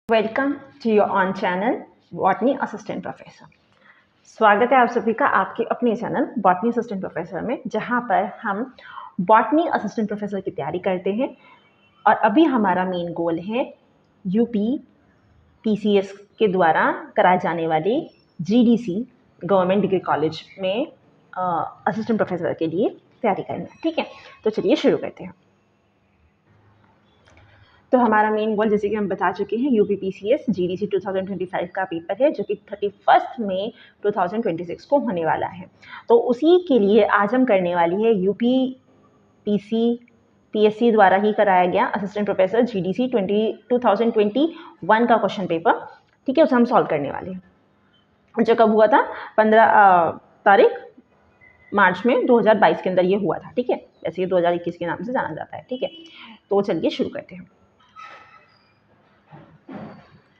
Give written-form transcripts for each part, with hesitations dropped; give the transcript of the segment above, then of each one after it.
Welcome to your own channel botany assistant professor. स्वागत है आप सभी का आपके अपने चैनल बॉटनी असिस्टेंट प्रोफेसर में, जहां पर हम बॉटनी असिस्टेंट प्रोफेसर की तैयारी करते हैं। और अभी हमारा मेन गोल है यूपी पीसीएस के द्वारा कराए जाने वाले जीडीसी गवर्नमेंट डिग्री कॉलेज में असिस्टेंट प्रोफेसर के लिए तैयारी करना। ठीक है, तो चलिए शुरू करते हैं। तो हमारा मेन गोल जैसे कि हम बता चुके हैं, यूपी पीसीएस जीडीसी 2025 का पेपर है जो कि 31 मई 2026 को होने वाला है। तो उसी के लिए आज हम करने वाली है यूपी पीएससी द्वारा ही कराया गया असिस्टेंट प्रोफेसर जीडीसी 2021 का क्वेश्चन पेपर। ठीक है, उसे हम सॉल्व करने वाले हैं, जो कब हुआ था 15 तारीख मार्च में 2022 के अंदर ये हुआ था। ठीक है, वैसे ये 2021 के नाम से जाना जाता है। ठीक है, तो चलिए शुरू करते हैं।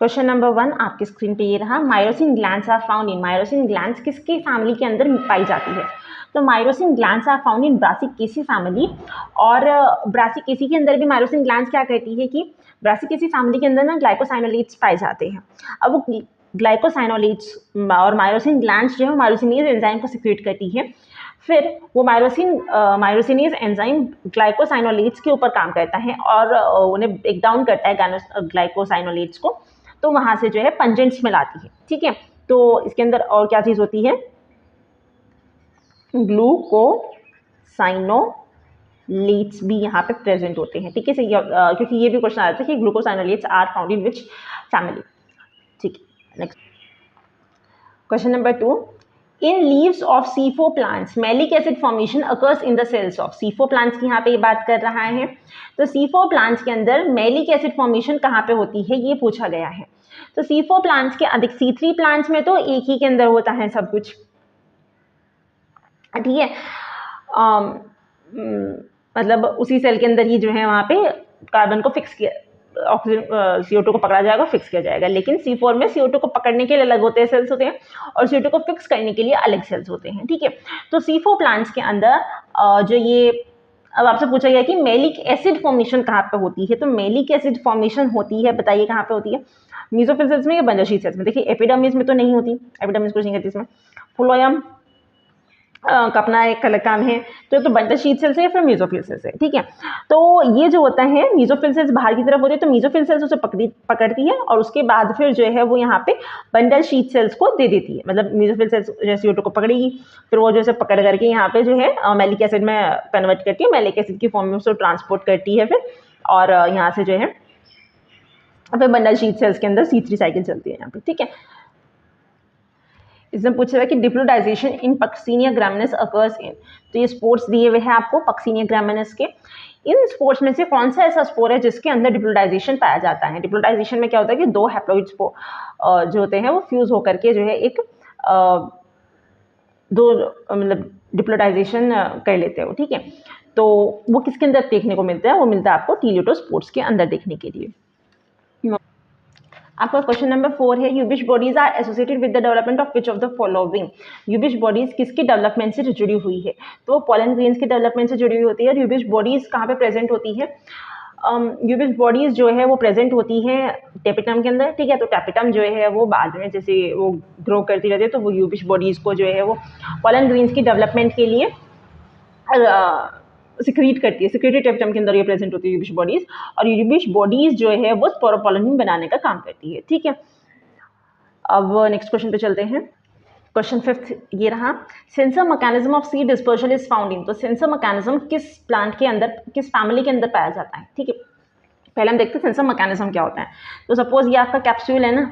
क्वेश्चन नंबर 1 आपकी स्क्रीन पे ये रहा। Myrosin glands are found in, myrosin glands किसकी फैमिली के अंदर पाई जाती है? तो myrosin glands are found in brassicaceae family. और ब्रासिकेसी के अंदर भी माइरोसिन ग्लैंड्स क्या कहती है कि ब्रासिकेसी फैमिली के अंदर ना ग्लाइकोसाइनोलेट्स पाए जाते हैं। अब वो ग्लाइकोसाइनोलेट्स और माइरोसिन ग्लैंड्स जो है माइरोसिनेज एंजाइम को सिक्रेट करती है। फिर वो माइरोसिनेज एंजाइम ग्लाइकोसाइनोलेट्स के ऊपर काम करता है और उन्हें ब्रेक डाउन करता है ग्लाइकोसाइनोलेट्स को, तो वहां से जो है पंजेंट स्मेल आती है। ठीक है, तो इसके अंदर और क्या चीज होती है? ग्लूकोसाइनोलेट्स भी यहाँ पे प्रेजेंट होते हैं। ठीक है, क्योंकि ये भी क्वेश्चन आया था कि glucosinolates are found in which family. ठीक है, next question number 2। In leaves of C4 plants malic acid formation occurs in the cells of. C4 plants की यहाँ पे बात कर रहा है, तो C4 प्लांट्स के अंदर मैलिक एसिड फॉर्मेशन कहाँ पे होती है ये पूछा गया है। तो C4 प्लांट्स के अधिक C3 प्लांट्स में तो एक ही के अंदर होता है सब कुछ। ठीक है, मतलब उसी सेल के अंदर ही जो है वहाँ पे कार्बन को फिक्स किया, ऑक्सीजन CO2 को पकड़ा जाएगा, फिक्स किया जाएगा। लेकिन C4 में CO2 को पकड़ने के लिए अलग होते हैं सेल्स होते हैं और CO2 को फिक्स करने के लिए अलग सेल्स होते हैं। ठीक है, तो C4 प्लांट्स के अंदर जो ये अब आपसे पूछा गया कि मैलिक एसिड फॉर्मेशन कहाँ पे होती है, तो मैलिक एसिड फॉर्मेशन होती है, बताइए कहाँ पे होती है? मीसोफिल सेल्स में या बंजर शीट सेल्स में? देखिए एपिडर्मिस में तो नहीं होती, एपिडर्मिस कुछ नहीं करती इसमें। फ्लोएम का अपना एक अलग काम है, तो बंजर शीट सेल्स है या फिर मीसोफिल सेल्स है। ठीक है, तो ये जो होता है मीसोफिल सेल्स बाहर की तरफ होती है, तो मीसोफिल सेल्स उसे पकड़ती है और उसके बाद फिर जो है वो यहाँ पे बंडल शीट सेल्स को दे देती है। मतलब मीसोफिल सेल्स जैसे CO2 को पकड़ेगी, फिर वो जो है पकड़ करके यहाँ पे जो है मैलिक एसिड में कन्वर्ट करती है, मैलिक एसिड की फॉर्म में उसको ट्रांसपोर्ट करती है फिर, और यहाँ से जो है फिर बंडल शीट सेल्स के अंदर C3 साइकिल चलती है यहाँ पे। ठीक है, इसमें पूछा है कि डिप्लोडाइजेशन इन पक्सीनिया ग्रामिनेस अकर्स इन, तो ये स्पोर्स दिए हुए हैं आपको पक्सीनिया ग्रामिनेस के। इन स्पोर्स में से कौन सा ऐसा स्पोर है जिसके अंदर डिप्लोडाइजेशन पाया जाता है? डिप्लोडाइजेशन में क्या होता है कि दो हैप्लॉइड स्पोर जो होते हैं वो फ्यूज होकर के जो है एक दो मतलब डिप्लोडाइजेशन कर लेते हैं वो। ठीक है, तो वो किसके अंदर देखने को मिलता है? वो मिलता है आपको टीलियोटोस्पोर्स के अंदर देखने के लिए। आपका क्वेश्चन नंबर 4 है, Ubisch bodies are associated with the development of which of the following. Ubisch bodies किसके डेवलपमेंट से जुड़ी हुई है? तो पॉलन ग्रेन्स के डेवलपमेंट से जुड़ी हुई होती है। यूबिश बॉडीज कहाँ पे प्रेजेंट होती है? यूबिश बॉडीज जो है वो प्रेजेंट होती है टेपिटम के अंदर। ठीक है, तो टेपिटम जो है वो बाद में जैसे वो ग्रो करती रहती है, तो वो यूबिश बॉडीज को जो है वो पॉलन ग्रेन्स की डेवलपमेंट के लिए सिक्रीट करती है। सिक्रेटरी टेपिटम के अंदर ये प्रेजेंट होती है यूबिश बॉडीज, और यूबिश बॉडीज जो है वो स्पोरोपोलिन बनाने का काम करती है। ठीक है, अब नेक्स्ट क्वेश्चन पे चलते हैं। क्वेश्चन 5 ये रहा, sensor mechanism of seed dispersal is found इन। तो सेंसर मैकेनिज्म किस प्लांट के अंदर, किस फैमिली के अंदर पाया जाता है? ठीक है, पहले हम देखते हैं सेंसर मैकेनिज्म क्या होता है। तो सपोज ये आपका कैप्सूल है ना,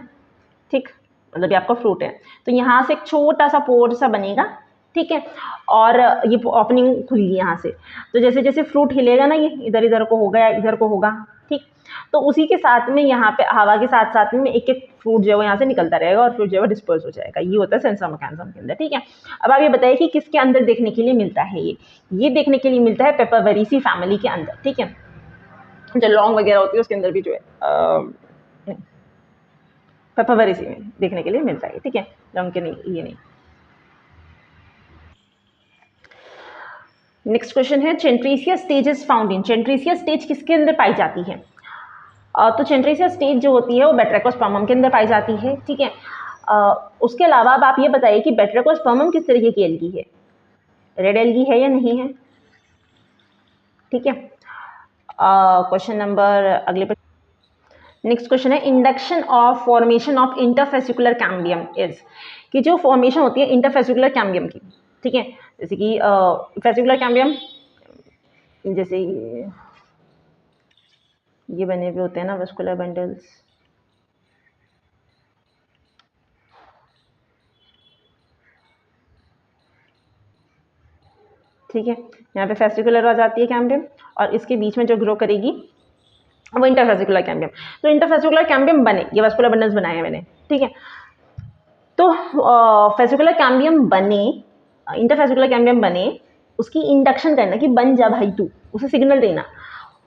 ठीक, मतलब ये आपका फ्रूट है, तो यहाँ से एक छोटा सा पोर सा बनेगा। ठीक है, और ये ओपनिंग खुली यहाँ से, तो जैसे जैसे फ्रूट हिलेगा ना, ये इधर इधर को होगा या इधर को होगा। ठीक, तो उसी के साथ में यहाँ पे हवा के साथ साथ में एक एक फ्रूट जो है यहाँ से निकलता रहेगा और फ्रूट जो है डिस्पर्स हो जाएगा। ये होता है सेंसर मैकेनिज्म के अंदर। ठीक है, अब आप ये बताइए कि किसके अंदर देखने के लिए मिलता है? ये देखने के लिए मिलता है पेपरवेरेसी फैमिली के अंदर। ठीक है, जो लौंग वगैरह होती है उसके अंदर भी जो है पेपरवेरेसी में देखने के लिए मिलता है। ठीक है, लौंग के नहीं, ये नहीं। नेक्स्ट क्वेश्चन है, chantransia stage is found in. Chantransia stage किसके अंदर पाई जाती है? तो सेंट्रीशिया स्टेज जो होती है वो बैट्रिकोस्पर्मम के अंदर पाई जाती है, ठीक है। उसके अलावा अब आप ये बताइए कि बैट्रिकोस्पर्मम किस तरीके की एल्गी है, रेड एल्गी है या नहीं है, ठीक है। क्वेश्चन नंबर अगले पर नेक्स्ट क्वेश्चन है induction of formation of interfascicular cambium is, कि जो फॉर्मेशन होती है इंटरफेसिकुलर कैम्बियम की, ठीक है, जैसे कि फेसिकुलर कैम्बियम, जैसे ये बने हुए होते हैं ना वेस्कुलर बंडल्स, ठीक है। यहाँ पे फेसिकुलर आ जाती है कैम्बियम और इसके बीच में जो ग्रो करेगी वो इंटरफेसिकुलर कैम्बियम। तो इंटरफेसिकुलर कैम्बियम बने, ये वेस्कुलर बंडल्स बनाए हैं मैंने, ठीक है। तो फेसिकुलर कैम्बियम बने, इंटरफेसिकुलर कैम्बियम बने, उसकी इंडक्शन करना कि बन जा भाई तू, उसे सिग्नल देना,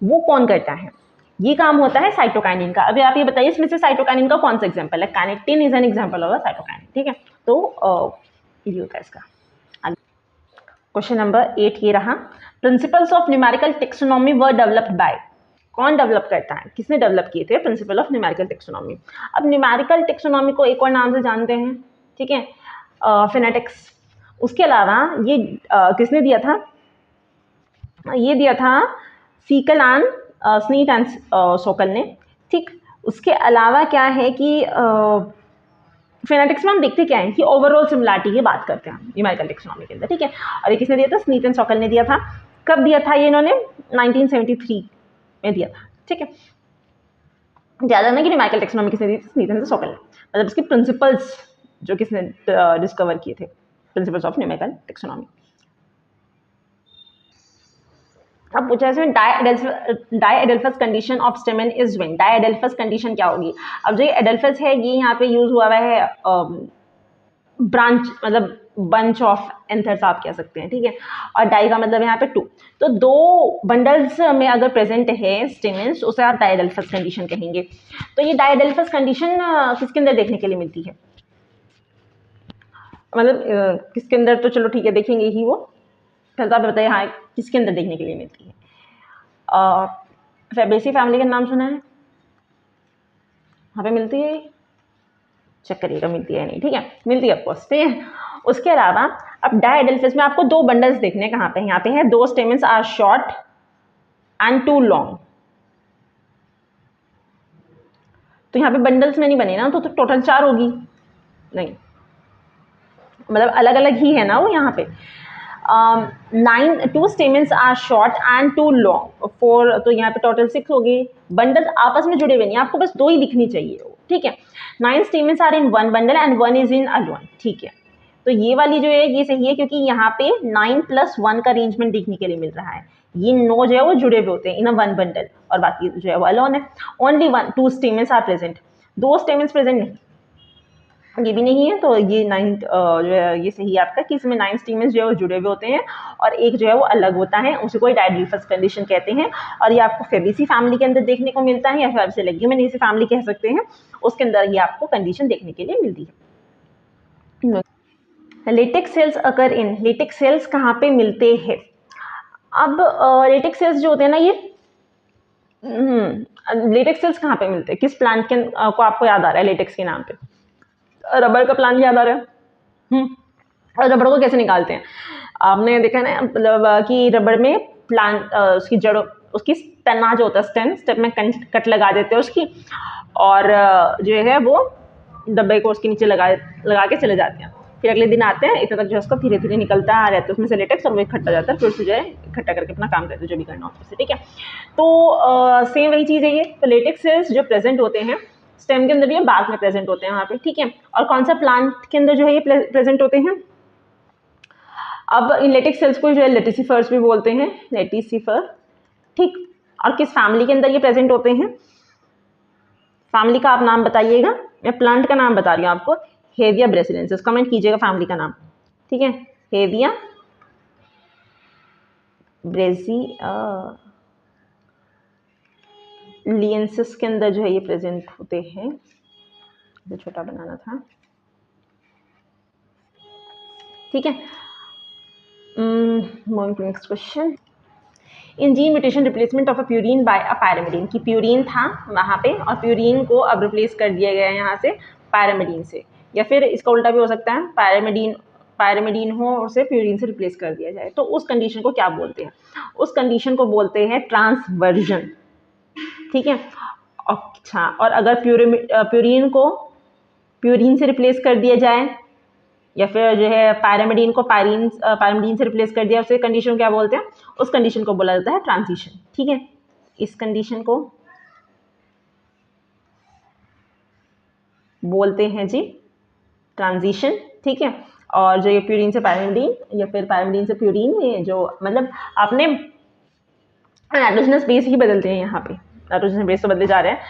वो कौन करता है? ये काम होता है साइटोकाइनिन का। अभी आप ये बताइए इसमें से साइटोकाइनिन का कौन सा एग्जांपल है? Kinetin is an example of cytokinin, ठीक है। तो ये होता है इसका। क्वेश्चन नंबर 8 ये रहा, principles of numerical taxonomy were developed by, कौन डेवलप करता है, किसने डेवलप किए थे प्रिंसिपल ऑफ न्यूमेरिकल टेक्सोनॉमी? अब न्यूमेरिकल टेक्सोनॉमी को एक और नाम से जानते हैं, ठीक है, फिनेटिक्स। उसके अलावा ये किसने दिया था? ये दिया था सीकल एंड स्नीट एंड सोकल ने, ठीक। उसके अलावा क्या है कि फिनेटिक्स में हम देखते क्या है कि ओवरऑल सिमिलरिटी की बात करते हैं न्यूमेरिकल टेक्सोनॉमी के अंदर, ठीक है। और ये किसने दिया था? स्नीट एंड सोकल ने दिया था। कब दिया था ये इन्होंने? 1973 में दिया था, ठीक है। ज़्यादा ना कि न्यूमेरिकल टेक्सोनॉमी किसने दी थी? स्नीट एंड सोकल ने, मतलब इसके प्रिंसिपल्स जो किसने डिस्कवर किए थे, प्रिंसिपल्स ऑफ न्यूमेरिकल टेक्सोनॉमी। अब पूछा है diadelphous condition of stamen is when, diadelphous condition क्या होगी? अब जो ये एडेल्फस है ये यहाँ पे यूज हुआ है ब्रांच, मतलब बंच ऑफ एंथर्स आप कह सकते हैं, ठीक है। और डाई का मतलब यहाँ पे 2, तो 2 बंडल्स में अगर प्रेजेंट है स्टेमेंस, उसे आप डायएडेल्फस कंडीशन कहेंगे। तो ये डायएडेल्फस कंडीशन किसके अंदर देखने के लिए मिलती है? मतलब किसके अंदर, तो चलो ठीक है देखेंगे ही वो, पहले आप बताइए हाँ किसके अंदर देखने के लिए मिलती है? फेबेसी फैमिली का नाम सुना है? वहाँ पे मिलती है, चेक करिएगा मिलती है नहीं, ठीक है, मिलती है ऑफकोर्स, ठीक है। उसके अलावा अब डायएडेल्फिस में आपको 2 बंडल्स देखने कहाँ पे? यहाँ पे है 2 stamens are short and 2 long. तो यहाँ पे बंडल्स में नहीं बने ना, तो टोटल 4 होगी नहीं, मतलब अलग अलग ही है ना वो यहाँ पे। 2 stamens are short and 2 long, 4, तो यहाँ पे टोटल 6 होगी। बंडल आपस में जुड़े हुए नहीं, आपको बस 2 ही दिखनी चाहिए, ठीक है। 9 stamens are in 1 bundle and 1 is in alone, ठीक है। तो ये वाली जो है ये सही है, क्योंकि यहाँ पे 9 + 1 का अरेंजमेंट देखने के लिए मिल रहा है। ये 9 जो है वो जुड़े हुए होते हैं इन 1 बंडल, और बाकी जो है वो अलोन है। Only 2 stamens are present, 2 stamens present नहीं, ये भी नहीं है। तो ये 9 जो है ये सही है आपका, कि इसमें 9 स्टेमेंस जो है वो जुड़े हुए होते हैं और एक जो है वो अलग होता है, उसे कोई डायएडेल्फस कंडीशन कहते हैं। और ये आपको फेबेसी फैमिली के अंदर देखने को मिलता है, या फिर आपसे लेग्यूमिनेसी फैमिली कह सकते हैं, उसके अंदर ये आपको कंडीशन देखने के लिए मिलती है। लेटेक्स सेल्स अकर इन, लेटेक्स सेल्स कहाँ पे मिलते हैं? अब लेटेक्स सेल्स जो होते हैं ना ये, लेटेक्स सेल्स कहाँ पे मिलते हैं, किस प्लांट के को आपको याद आ रहा है लेटेक्स के नाम पे? रबर का प्लांट याद आ रहा है? और रबर को कैसे निकालते हैं? आपने देखा ना, मतलब कि रबर में प्लांट उसकी जड़, उसकी तना जो होता है स्टेम, स्टेप में कट लगा देते हैं उसकी, और जो है वो डब्बे को उसके नीचे लगा के चले जाते हैं। फिर अगले दिन आते हैं, इतना तक जो है उसका धीरे धीरे निकलता आ रहता है उसमें से लेटेक्स, और वो इकट्ठा जाता है, फिर से जो है इकट्ठा करके अपना काम करते हैं जो भी करना होता है, ठीक है। तो सेम वही चीज़ है ये। तो लेटेक्स सेल्स जो प्रेजेंट होते हैं स्टेम के अंदर भी है, बाग में प्रेजेंट होते हैं वहाँ पे, ठीक है। और कौन सा प्लांट के अंदर जो है ये प्रेजेंट होते हैं? अब इन लेटेक्स सेल्स को जो है लेटिसिफर्स भी बोलते हैं, लेटिसिफर, ठीक। और किस फैमिली के अंदर ये प्रेजेंट होते हैं? फैमिली का आप नाम बताइएगा, मैं प्लांट का नाम बता रही हूँ आपको, हेविया ब्रेसिलेंसिस, कमेंट कीजिएगा फैमिली का नाम, ठीक है। हेविया ब्रेजी लियंसिस के अंदर जो है ये प्रेजेंट होते हैं। जो छोटा बनाना था, ठीक है। Moving to next question. In gene mutation replacement of a purine by a pyrimidine, कि प्यूरिन था वहाँ पे और प्यूरिन को अब रिप्लेस कर दिया गया है यहाँ से पायरामिडीन से, या फिर इसका उल्टा भी हो सकता है, पायरामिडीन हो और उसे प्यूरिन से रिप्लेस कर दिया जाए। तो उस कंडीशन को क्या बोलते हैं? उस कंडीशन को बोलते हैं ट्रांसवर्जन, ठीक है। अच्छा, और अगर प्यूरिन को प्यूरिन से रिप्लेस कर दिया जाए या फिर जो है पायरामिडीन को पायरामिडीन से रिप्लेस कर दिया, उसे कंडीशन क्या बोलते हैं? उस कंडीशन को बोला जाता है ट्रांजिशन, ठीक है। इस कंडीशन को बोलते हैं जी ट्रांजिशन, ठीक है। और जो ये प्यूरिन से पायरामिडीन या फिर पायरामिडीन से प्यूरिन, ये जो मतलब आपने नाइट्रोजनस बेस ही बदलते हैं, यहाँ पे नाइट्रोजनस बेस तो बदले जा रहे हैं।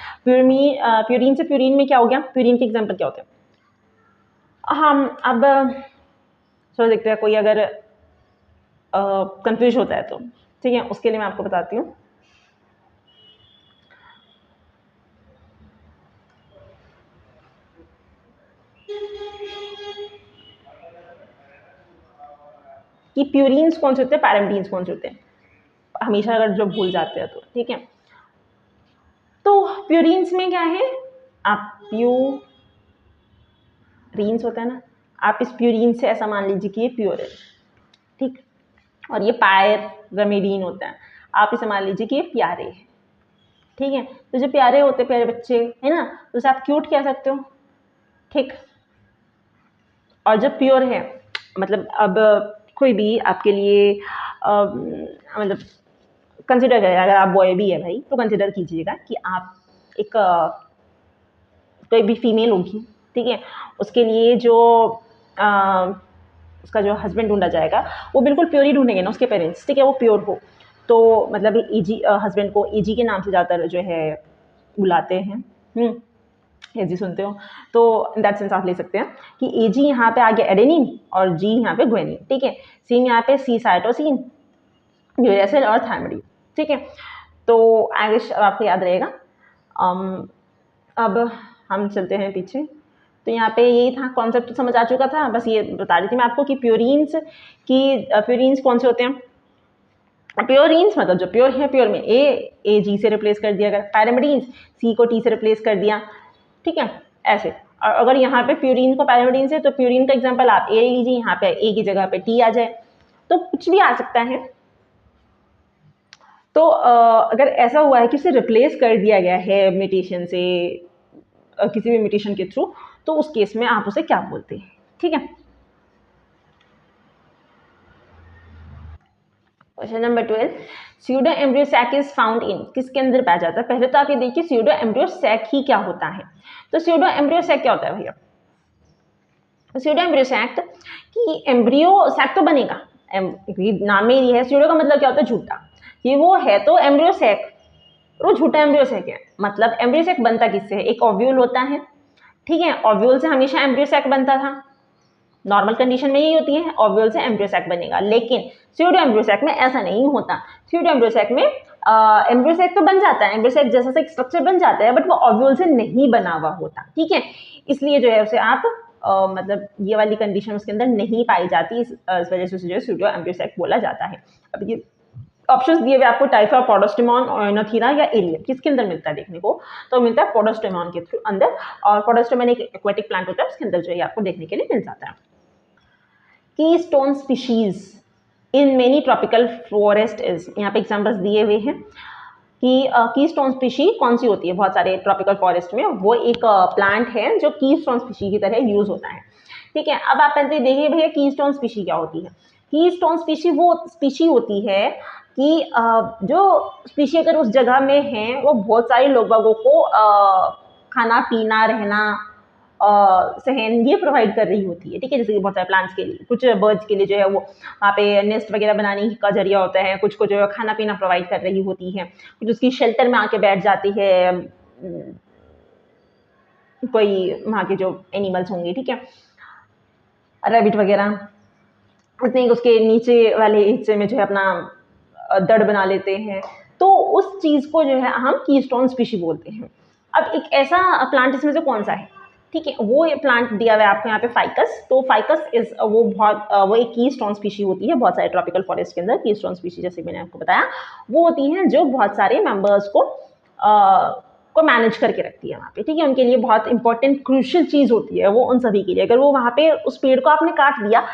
प्यूरिन से प्यूरिन में क्या हो गया? प्यूरिन के एग्जाम्पल क्या होते हैं? हम अब चलो देखते हैं, कोई अगर कंफ्यूज होता है तो, ठीक है, उसके लिए मैं आपको बताती हूँ। कि प्यूरिन्स कौन से होते हैं, पैरामिडीन्स कौन से होते हैं, हमेशा अगर जो भूल जाते हैं तो, ठीक है। तो प्यूरिन्स में क्या है? आप प्यूरिन्स होता है ना, आप इस प्यूरिन से ऐसा मान लीजिए कि ये प्योर है, ठीक। और ये पायरामिडीन होता है, आप इसे मान लीजिए कि ये प्यारे है, ठीक है। तो जो प्यारे होते हैं, प्यारे बच्चे है ना, तो उसे आप क्यूट कह सकते हो, ठीक। और जो प्योर है, मतलब अब कोई भी आपके लिए मतलब कंसिडर करें, अगर आप बॉय भी है भाई, तो कंसिडर कीजिएगा कि आप एक कोई भी फीमेल होगी, ठीक है, उसके लिए जो उसका जो हस्बैंड ढूंढा जाएगा वो बिल्कुल प्योर ही ढूंढेंगे ना उसके पेरेंट्स, ठीक है, वो प्योर हो। तो मतलब एजी हस्बैंड को एजी के नाम से ज़्यादातर जो है बुलाते हैं, एजी सुनते हो तो इन दैट सेंस आप ले सकते हैं कि एजी यहाँ पे आ गया एडेनिन और जी यहाँ पे ग्वेनिन, ठीक है। सीन यहाँ पे सी साइटोसिन, यूरेसिल और थायमिडीन, ठीक है। तो आई विश आपको याद रहेगा। अब हम चलते हैं पीछे। तो यहाँ पे यही था, कॉन्सेप्ट समझ आ चुका था, बस ये बता रही थी मैं आपको कि प्योरीन्स कौन से होते हैं। प्योरीन्स मतलब जो प्योर है, प्योर में ए जी से रिप्लेस कर दिया, अगर पैरामिडीन्स सी को टी से रिप्लेस कर दिया, ठीक है, ऐसे। और अगर यहाँ पे प्यूरिन को पैरामिडीन से, तो प्यूरिन का एग्जाम्पल आप ए लीजिए, यहाँ पे ए की जगह पे टी आ जाए, तो कुछ भी आ सकता है। तो अगर ऐसा हुआ है कि उसे रिप्लेस कर दिया गया है म्यूटेशन से, किसी भी म्यूटेशन के थ्रू, तो उस केस में आप उसे क्या बोलते हैं, ठीक है। Question number 12, pseudo embryo sac is found in, किसके अंदर पाया जाता है? पहले तो आप ये देखिए स्यूडो एम्ब्रियो सैक ही क्या होता है। तो स्यूडो एम्ब्रियो सैक क्या होता है भैया? स्यूडो एम्ब्रियो सैक कि एम्ब्रियो सैक तो बनेगा, नाम में ही है, स्यूडो का मतलब क्या होता है? झूठा। ये वो है तो एम्ब्रियो सैक, वो झूठा एम्ब्रियो सैक है। मतलब एम्ब्रियो सैक बनता किससे है? एक ओव्यूल होता है, ठीक है, ओव्यूल से हमेशा एम्ब्रियो सैक बनता था, नॉर्मल कंडीशन में यही होती है, ओव्यूल से एम्ब्रियो सैक बनेगा। लेकिन स्यूडो एम्ब्रियो सैक में ऐसा नहीं होता। स्यूडो एम्ब्रियो सैक में एम्ब्रियो सैक तो बन जाता है, एम्ब्रियो सैक जैसा सा एक स्ट्रक्चर बन जाता है, बट वो ओव्यूल से नहीं बना हुआ होता, ठीक है। इसलिए जो है उसे आप मतलब ये वाली कंडीशन उसके अंदर नहीं पाई जाती, इस वजह से जो है स्यूडो एम्ब्रियो सैक बोला जाता है। अब ये ऑप्शंस दिए हुए आपको, टाइफा, पोडोस्टेमॉन, ओएनोथीरा या एलियम, किसके अंदर मिलता है देखने को? तो मिलता है पोडोस्टेमॉन के थ्रू अंदर, और पोडोस्टेमॉन एक एक्वेटिक प्लांट होता है, उसके अंदर जो है आपको देखने के लिए मिल जाता है। Keystone species in many tropical forest is, यहाँ पे एग्जांपल्स दिए हुए हैं कि कीस्टोन स्पीशी कौन सी होती है बहुत सारे ट्रॉपिकल फॉरेस्ट में। वो एक प्लांट है जो कीस्टोन स्पीशी की तरह यूज होता है, ठीक है। अब आप पहले देखिए भैया कीस्टोन स्पीशी क्या होती है। कीस्टोन स्पीशी वो स्पीशी होती है कि जो स्पीशी अगर उस जगह में है, वो बहुत सारे लोगों को खाना पीना रहना सहन ये प्रोवाइड कर रही होती है, ठीक है। जैसे कि बहुत सारे प्लांट्स के लिए, कुछ बर्ड्स के लिए जो है वो वहाँ पे नेस्ट वगैरह बनाने का जरिया होता है, कुछ को जो है खाना पीना प्रोवाइड कर रही होती है, कुछ उसकी शेल्टर में आके बैठ जाती है, कोई वहाँ के जो एनिमल्स होंगे, ठीक है, रैबिट वगैरह, उसने उसके नीचे वाले हिस्से में जो है अपना दड़ बना लेते हैं। तो उस चीज़ को जो है हम कीस्टोन स्पीशी बोलते हैं। अब एक ऐसा प्लांट इसमें से कौन सा है, ठीक है। वो प्लांट दिया हुआ है आपको यहाँ पे फाइकस। तो फाइकस इज वो एक की स्टोन स्पीशी होती है बहुत सारे ट्रॉपिकल फॉरेस्ट के अंदर। की स्टोन स्पीशी जैसे मैंने आपको बताया वो होती हैं जो बहुत सारे मेंबर्स को मैनेज करके रखती है वहाँ पे, ठीक है। उनके लिए बहुत इंपॉर्टेंट क्रूशियल चीज होती है वो उन सभी के लिए। अगर वो वहाँ पे उस पेड़ को आपने काट दिया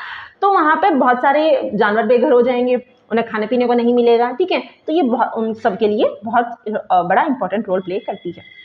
तो वहाँ पे बहुत सारे जानवर बेघर हो जाएंगे, उन्हें खाने पीने को नहीं मिलेगा, ठीक है। तो ये उन सब के लिए बहुत बड़ा इंपॉर्टेंट रोल प्ले करती है।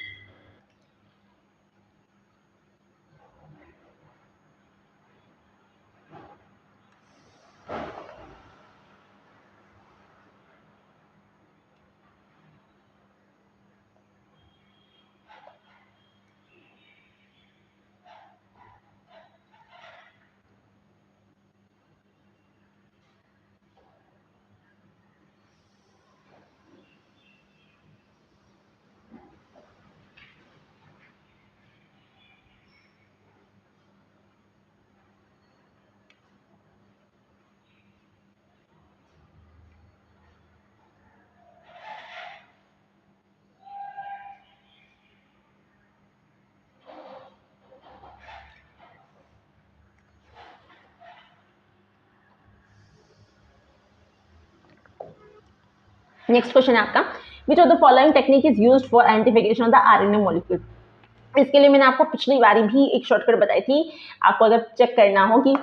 नेक्स्ट क्वेश्चन है आपका, which of the following technique is used for identification of the RNA molecule. इसके लिए मैंने आपको पिछली बारी भी एक शॉर्टकट बताई थी। आपको अगर चेक करना हो कि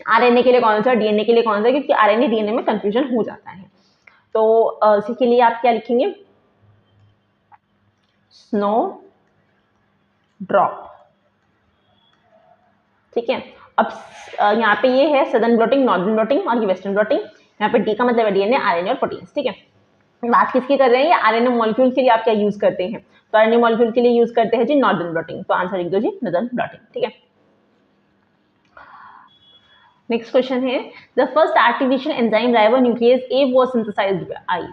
आरएनए के लिए कौन सा, डीएनए के लिए कौन सा, क्योंकि आरएनए डीएनए में कंफ्यूजन हो जाता है। तो इसी के लिए आप क्या लिखेंगे, स्नो ड्रॉप, ठीक है। अब यहाँ पे ये है सदर्न ब्लॉटिंग, नॉर्दर्न ब्लॉटिंग और ये वेस्टर्न ब्लॉटिंग। यहाँ पे डी का मतलब है डीएनए, आरएनए और प्रोटीन्स, ठीक है। बात किसकी कर रहे हैं, आरएनए मॉलिक्यूल के लिए आप क्या यूज करते हैं, तो आरएनए मॉलिक्यूल के लिए यूज करते हैं जी नॉर्दर्न ब्लॉटिंग। तो आंसर लिख दो जी नॉर्दर्न ब्लॉटिंग, ठीक है। नेक्स्ट क्वेश्चन है, the first artificial enzyme ribonuclease A was synthesized by.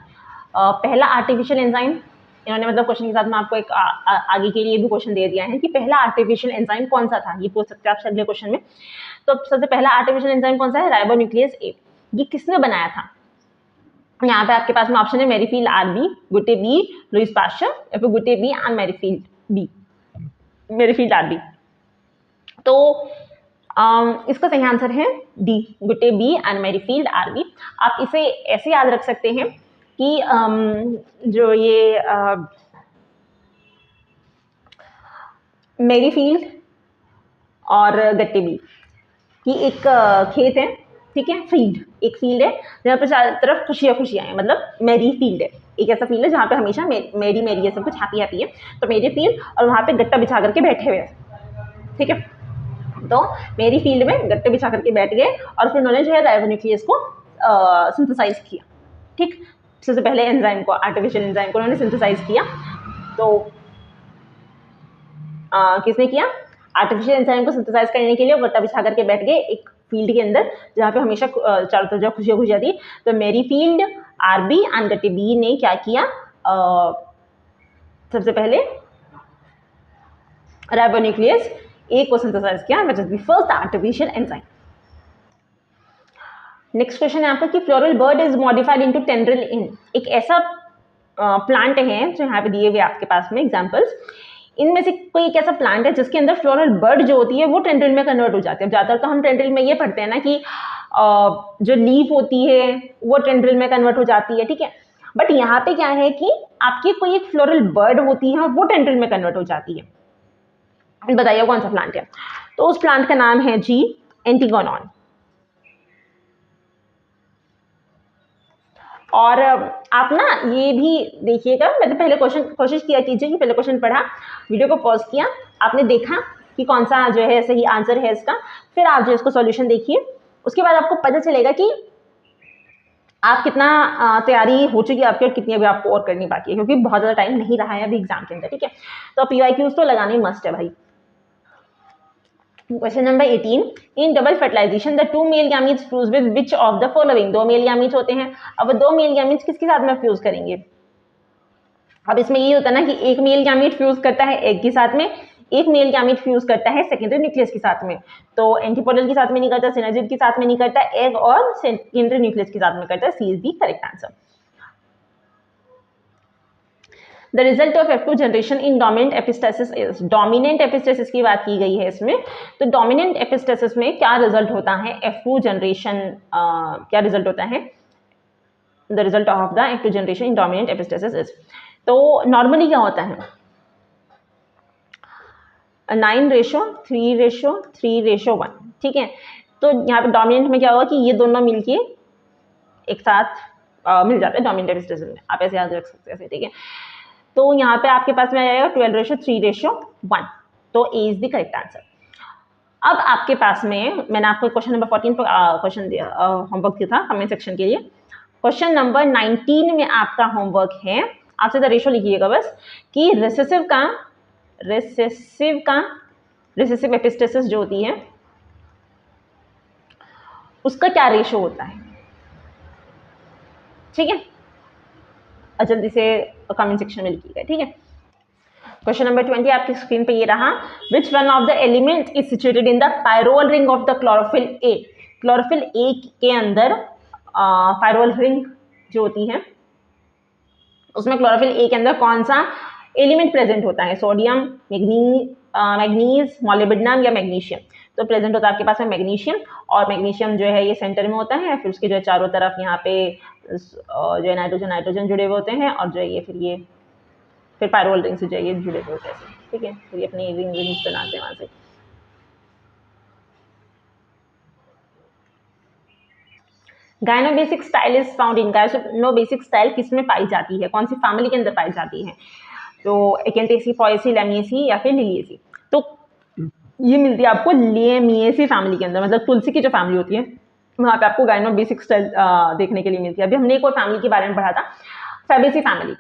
पहला आर्टिफिशियल एंजाइम, इन्होंने मतलब क्वेश्चन के साथ में आपको एक आगे के लिए भी क्वेश्चन दे दिया है कि पहला आर्टिफिशियल एंजाइम कौन सा था, ये पूछ सकते हैं आपसे अगले क्वेश्चन में। तो सबसे पहला आर्टिफिशियल एंजाइम कौन सा है, राइबोन्यूक्लियेज ए। ये किसने बनाया था, यहाँ पे आपके पास में ऑप्शन है मेरीफील्ड आरबी, गुटे बी, लुईस पास्चर, या फिर गुटे B and Merrifield B, Merrifield RB. तो इसका सही आंसर है D, Gute B and Merrifield RB. आप इसे ऐसे याद रख सकते हैं कि जो ये मेरीफील्ड और गट्टे बी की एक खेत है, ठीक है, फील्ड, एक फील्ड है जहाँ पर चारों तरफ खुशियाँ खुशियाँ हैं, मतलब मेरी फील्ड है, एक ऐसा फील्ड है जहाँ पे हमेशा मेरी मेरी है, सब कुछ हैप्पी हैप्पी है। तो मेरी फील्ड, और वहाँ पे गट्टा बिछा करके बैठे हुए हैं, ठीक है। तो मेरी फील्ड में गट्टे बिछा करके बैठ गए और फिर उन्होंने जो है राइबोन्यूक्लियस को सिंथेसाइज किया, ठीक। सबसे पहले एंजाइम को, आर्टिफिशियल एंजाइम को उन्होंने सिंथेसाइज किया। तो किसने किया, आर्टिफिशियल एंजाइम को सिंथेसाइज करने के लिए गट्टा बिछा करके बैठ गए एक फील्ड के अंदर जहाँ पे हमेशा चारों तरफ खुशियाँ खुशियाँ थी। तो मेरी फील्ड आरबी एंड गट्टे बी ने क्या किया, सबसे पहले राइबोन्यूक्लियस ए को सिंथेसाइज किया, which is the first artificial enzyme. Next question है आपका कि floral bud is modified into tendril in. एक ऐसा प्लांट है जो यहाँ पे दिए हुए आपके पास में एग्जांपल्स, इनमें से कोई एक ऐसा प्लांट है जिसके अंदर फ्लोरल बर्ड जो होती है वो टेंड्रिल में कन्वर्ट हो जाती है। ज़्यादातर तो हम टेंड्रिल में ये पढ़ते हैं ना कि जो लीफ होती है वो टेंड्रिल में कन्वर्ट हो जाती है, ठीक है। बट यहाँ पे क्या है कि आपकी कोई एक फ्लोरल बर्ड होती है वो टेंड्रिल में कन्वर्ट हो जाती है। बताइए कौन सा प्लांट है, तो उस प्लांट का नाम है जी एंटीगोनॉन। और आप ना ये भी देखिएगा, मतलब पहले कोशिश किया कीजिए कि पहले क्वेश्चन पढ़ा, वीडियो को पॉज किया, आपने देखा कि कौन सा जो है सही आंसर है इसका, फिर आप जो इसको सॉल्यूशन देखिए, उसके बाद आपको पता चलेगा कि आप कितना तैयारी हो चुकी है आपकी और कितनी अभी आपको और करनी बाकी है, क्योंकि बहुत ज़्यादा टाइम नहीं रहा है अभी एग्जाम के अंदर, ठीक है। तो PYQs तो लगाने मस्ट है भाई। Question number 18, in double fertilization the two male gametes fuse with which of the following. दो मेल गैमीट्स होते हैं, अब दो मेल गैमीट्स किसके साथ में फ्यूज करेंगे। अब इसमें ये होता है ना कि एक मेल गैमीट फ्यूज करता है एग के साथ में, एक मेल गैमीट फ्यूज करता है सेकेंडरी न्यूक्लियस के साथ में। तो एंटीपोडल के साथ में नहीं करता, सिनर्जिड के साथ में नहीं करता, एग और सेकेंडरी न्यूक्लियस के साथ में करता है। C is the correct answer. The result of F2 generation in dominant epistasis is, dominant epistasis की बात की गई है इसमें। तो डोमिनेंट एपिस्टेसिस में क्या रिजल्ट होता है, F2 जनरेशन क्या रिजल्ट होता है, the result of the F2 generation in dominant epistasis is. तो नॉर्मली क्या होता है 9:3:3:1, ठीक है। तो यहाँ पे डोमिनेंट में क्या होगा कि ये दोनों मिलके एक साथ मिल जाते हैं डोमिनेंट एपिस्टेसिस में, आप ऐसे याद रख सकते हैं, ठीक है। तो यहाँ पे आपके पास में आ जाएगा 12:3:1, तो ए इज द करेक्ट आंसर। अब आपके पास में मैंने आपको क्वेश्चन नंबर 14 पर क्वेश्चन दिया, होमवर्क दिया था कमेंट सेक्शन के लिए। क्वेश्चन नंबर 19 में आपका होमवर्क है, आपसे द रेशो लिखिएगा बस कि रिसेसिव एपिस्टेसिस जो होती है उसका क्या रेशो होता है, ठीक है। और जल्दी से कमेंट सेक्शन में लिखिएगा, ठीक है। क्वेश्चन नंबर 20 आपकी स्क्रीन पे ये रहा, which one of the element is situated in the pyrrole ring of the chlorophyll A. Chlorophyll A के अंदर पायरोल रिंग जो होती है उसमें क्लोरोफिल ए के अंदर कौन सा एलिमेंट प्रेजेंट होता है, सोडियम, मैग्नीज, मॉलिब्डेनम या मैग्नीशियम। तो प्रेजेंट होता है आपके पास में मैग्नीशियम, और मैग्नीशियम जो है ये सेंटर में होता है, फिर उसके जो है चारों तरफ यहाँ पे जो है नाइट्रोजन जुड़े हुए होते हैं, और जो है ये फिर पायरोल रिंग से जो है ये जुड़े हुए होते हैं, ठीक है। फिर ये अपनी रिंग्स बनाते हैं वहाँ से। Gynobasic style is found in, gynobasic style किस में पाई जाती है, कौन सी फैमिली के अंदर पाई जाती है, तो एक्एंथेसी, पोएसी, लैमिएसी या फिर लिलिएसी। तो ये मिलती है आपको लिएमिएसी फैमिली के अंदर, मतलब तुलसी की जो फैमिली होती है वहाँ पे आपको गायनोबेसिक स्टाइल देखने के लिए मिलती है। अभी हमने एक और फैमिली के बारे में पढ़ा था, फैबेसी फैमिली।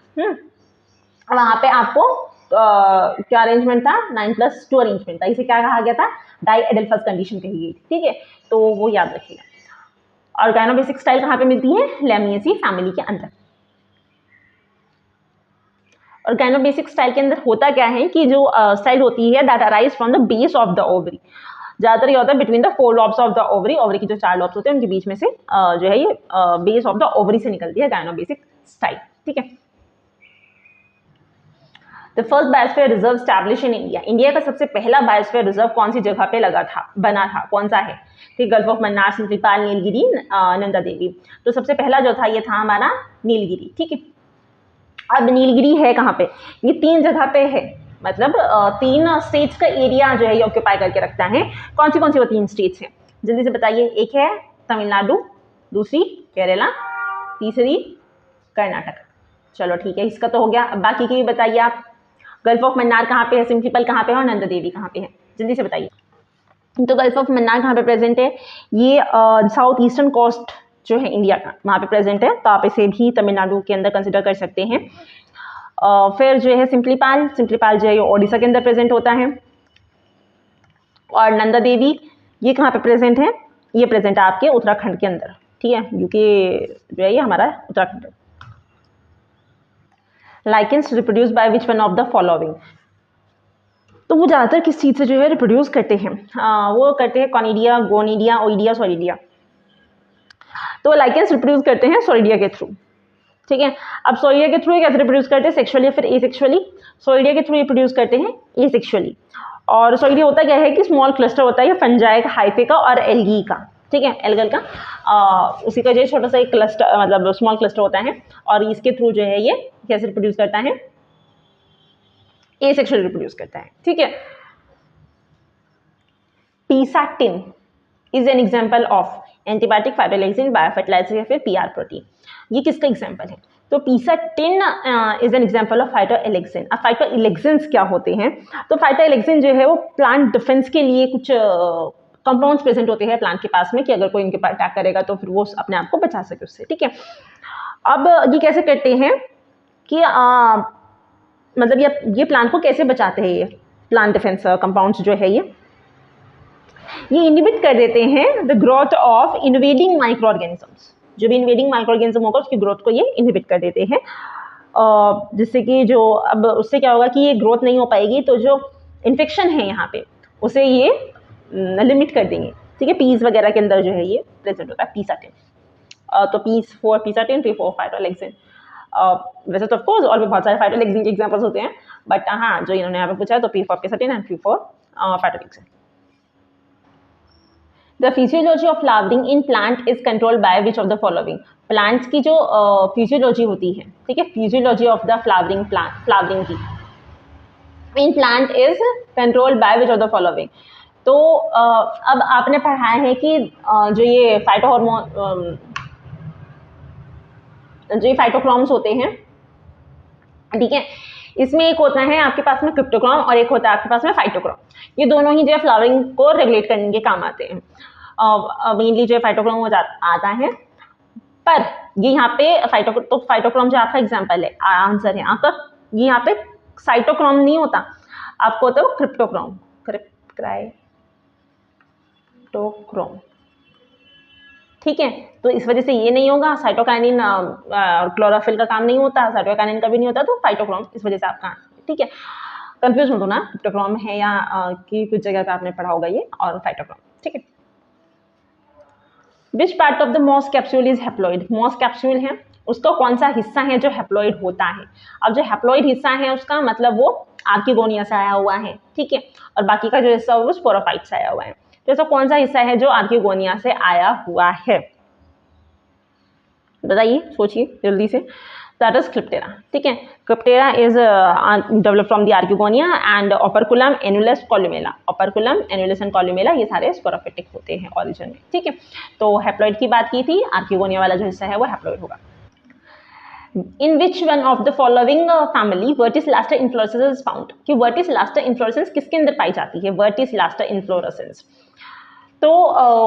वहाँ पे आपको क्या अरेंजमेंट था, 9+2 अरेंजमेंट था, इसे क्या कहा गया था, डाइएडेल्फस कंडीशन कही गई, ठीक है। तो वो याद रखिएगा। और गायनोबेसिक स्टाइल कहाँ पे मिलती है, लैमिएसी फैमिली के अंदर। और गायनोबेसिक स्टाइल के अंदर होता क्या है कि जो स्टाइल होती है that arise from the base of the ovary, ज्यादातर ये होता है between the 4 lobes of the ovary, ovary की जो 4 लॉब्स होते हैं उनके बीच में से जो है ये बेस ऑफ द ओवरी से निकलती है गायनोबेसिक स्टाइल, ठीक है। The first biosphere reserve establish in India, India का सबसे पहला बायोस्फीयर रिजर्व कौन सी जगह पे बना था, कौन सा है, ठीक, गल्फ ऑफ मन्नार, सिंपलीपाल, नीलगिरी, नंदा देवी। तो सबसे पहला जो था ये था हमारा नीलगिरी, ठीक है। अब नीलगिरी है कहाँ पे, ये 3 जगह पे है, मतलब 3 स्टेट्स का एरिया जो है ये ऑक्यूपाई करके रखता है। कौन सी वो 3 स्टेट्स हैं, जल्दी से बताइए। एक है तमिलनाडु, दूसरी केरला, तीसरी कर्नाटक। चलो ठीक है, इसका तो हो गया। अब बाकी की भी बताइए आप। गल्फ ऑफ मन्नार कहाँ पे है, सिंपलीपाल कहाँ पे है और नंदा देवी कहाँ पे है, जल्दी से बताइए। तो गल्फ ऑफ मन्नार कहाँ पे प्रेजेंट है, ये साउथ ईस्टर्न कोस्ट जो है इंडिया का वहाँ पे प्रेजेंट है, तो आप इसे भी तमिलनाडु के अंदर कंसिडर कर सकते हैं। फिर जो है सिंपलीपाल जो है ये ओडिशा के अंदर प्रेजेंट होता है। और नंदा देवी ये कहाँ पे प्रेजेंट है, ये प्रेजेंट है आपके उत्तराखंड के अंदर, ठीक है, यूके जो है ये हमारा उत्तराखंड है। Lichens reproduce by which one of the following, तो वो ज़्यादातर किस चीज़ से जो है रिप्रोड्यूस करते हैं, वो करते हैं कॉनिडिया, गोनिडिया, ओइडिया, सोलिडिया। तो लाइकेंस रिप्रोड्यूस करते हैं सोलिडिया के थ्रू, ठीक है। अब सोलिडिया के थ्रू ये कैसे रिप्रोड्यूस करते हैं, सेक्सुअली या फिर एसेक्सुअली। सोलिडिया के थ्रू ये प्रोड्यूस करते हैं एसेक्सुअली। और सोलिडिया होता क्या है कि स्मॉल क्लस्टर होता है फंजाई का, हाइफे का और एल्गी का, ठीक है, एल्गल का, उसी का जो है छोटा सा एक क्लस्टर, मतलब स्मॉल क्लस्टर होता है, और इसके थ्रू जो है ये कैसे रिप्रोड्यूस करता है, एसेक्सुअली रिप्रोड्यूस करता है, ठीक है। Pisatin is an example of antibiotic, phytoalexin, biofertilizer या फिर पीआर प्रोटीन। ये किसका एग्जाम्पल है, तो pisatin is an example of phytoalexin. अब फाइटोएलेक्सिन्स क्या होते हैं, तो फाइटोएलेक्सिन जो है वो प्लांट डिफेंस के लिए कुछ कंपाउंड्स प्रेजेंट होते हैं प्लांट के पास में, कि अगर कोई इनके पास अटैक करेगा तो फिर वो अपने आप को बचा सके उससे, ठीक है। अब ये कैसे करते हैं कि मतलब ये प्लांट को कैसे बचाते हैं, ये प्लांट डिफेंस कंपाउंड्स जो है ये इनहिबिट कर देते हैं the growth of invading micro organisms. जो भी इन्वेडिंग माइक्रो ऑर्गेनिज्म होगा उसकी ग्रोथ को ये इनहिबिट कर देते हैं, जिससे कि जो अब उससे क्या होगा कि ये ग्रोथ नहीं हो पाएगी, तो जो इन्फेक्शन है यहाँ पे उसे ये लिमिट कर देंगे, ठीक है। पीस वगैरह के अंदर जो है ये प्रेजेंट होता है पीसाटिन। तो पीस फॉर पीसाटिन, पी फॉर फाइटोलेक्सिन। वैसे तो ऑफकोर्स और भी बहुत सारे फाइटोलेक्सिन के एग्जाम्पल्स होते हैं, बट हाँ जो इन्होंने यहाँ पे पूछा है तो P for pisatin and Q for phytoalexin. The physiology of flowering in plant is controlled by which of the following. Plants की जो फिजियोलॉजी होती है, ठीक है, physiology of the flowering flowering की in plant is controlled by which of the following. तो अब आपने पढ़ा है कि जो ये फाइटोक्रोम्स होते हैं, ठीक है, इसमें एक होता है आपके पास में क्रिप्टोक्रोम और एक होता है आपके पास में फाइटोक्रोम। ये दोनों ही जो है फ्लावरिंग को रेगुलेट करने के काम आते हैं। मेनली जो है फाइटोक्रोम आता है, पर ये यहाँ पे फाइटोक्रोम जो आपका एग्जाम्पल है, आंसर है आपका, ये यहाँ पे साइटोक्रोम नहीं होता, आपको होता है क्रिप्टोक्रोम, क्राइटोक्रोम, ठीक है। तो इस वजह से ये नहीं होगा, साइटोकाइनिन क्लोरोफिल का काम नहीं होता, साइटोकाइनिन का भी नहीं होता, तो फाइटोक्रोम इस वजह से आपका, ठीक है। कंफ्यूज मत होना, क्रिप्टोक्रोम है या कि कुछ जगह पे आपने पढ़ा होगा ये, और फाइटोक्रोम, ठीक है। Which part of the moss capsule is haploid. Moss capsule है, उसका कौन सा हिस्सा है जो हैप्लॉइड होता है। अब जो हैप्लॉइड हिस्सा है उसका मतलब वो आर्किगोनिया से आया हुआ है, ठीक है, और बाकी का जो हिस्सा वो स्पोरोफाइट से आया हुआ है। तो ऐसा कौन सा हिस्सा है जो आर्किगोनिया से आया हुआ है, बताइए, सोचिए जल्दी से। दैट इज क्लिप्टेरा, ठीक है। Calyptra is develop from the archegonia and operculum, annulus, columella. Operculum, annulus and columella ये सारे स्पोरोफिटिक होते हैं ओरिजिन में, ठीक है। तो हैप्लॉइड की बात की थी, आर्किगोनिया वाला जो हिस्सा है वो हैप्लॉइड होगा। In which one of the following family verticillaster inflorescence found, कि वर्टिसिलास्टर इन्फ्लोरेसेंस किसके अंदर पाई जाती है, वर्टिसिलास्टर इन्फ्लोरेसेंस। तो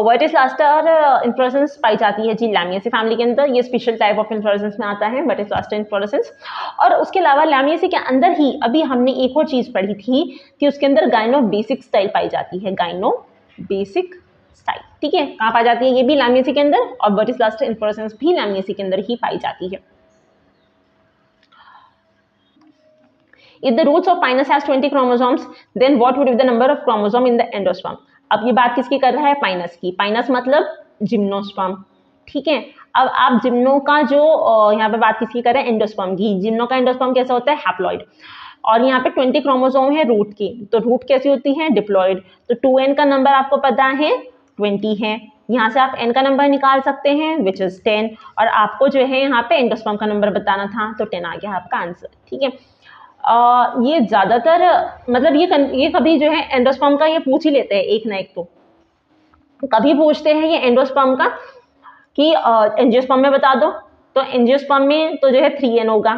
वर्टिसिलास्टर इन्फ्लोरेसेंस पाई जाती है जी लैमिएसी फैमिली के अंदर, ये स्पेशल टाइप ऑफ इन्फ्लोरेसेंस में आता है वर्टिसिलास्टर इन्फ्लोरेसेंस। और उसके अलावा लैमिएसी के अंदर ही अभी हमने एक और चीज़ पढ़ी थी कि उसके अंदर गाइनोबेसिक स्टाइल पाई जाती है, गाइनोबेसिक स्टाइल, ठीक है, कहाँ पाई जाती है, ये भी लैमिएसी के अंदर, और वर्टिसिलास्टर इन्फ्लोरेसेंस भी लैमिएसी के अंदर ही पाई जाती है। If the roots of Pinus has 20 chromosomes, then what would be the number of chromosome in the endosperm? अब ये बात किसकी कर रहा है, पाइनस की। पाइनस मतलब जिम्नोस्पर्म, ठीक है। अब आप जिम्नो का जो यहाँ पे बात किसकी कर रहे हैं, एंडोस्पर्म की। जिम्नो का एंडोस्पर्म कैसा होता है, हैप्लॉइड, और यहाँ पे 20 क्रोमोसोम है रूट की, तो रूट कैसी होती है, डिप्लॉइड। तो 2n का नंबर आपको पता है 20 है, यहाँ से आप n का नंबर निकाल सकते हैं विच इज 10, और आपको जो है यहाँ पे एंडोस्पर्म का नंबर बताना था, तो 10 आ गया आपका आंसर, ठीक है। ये ज़्यादातर मतलब ये कभी जो है एंडोस्पर्म का ये पूछ ही लेते हैं एक ना एक, तो कभी पूछते हैं ये एंडोस्पर्म का कि एंजियोस्पर्म में बता दो, तो एंजियोस्पर्म में तो जो है 3n होगा,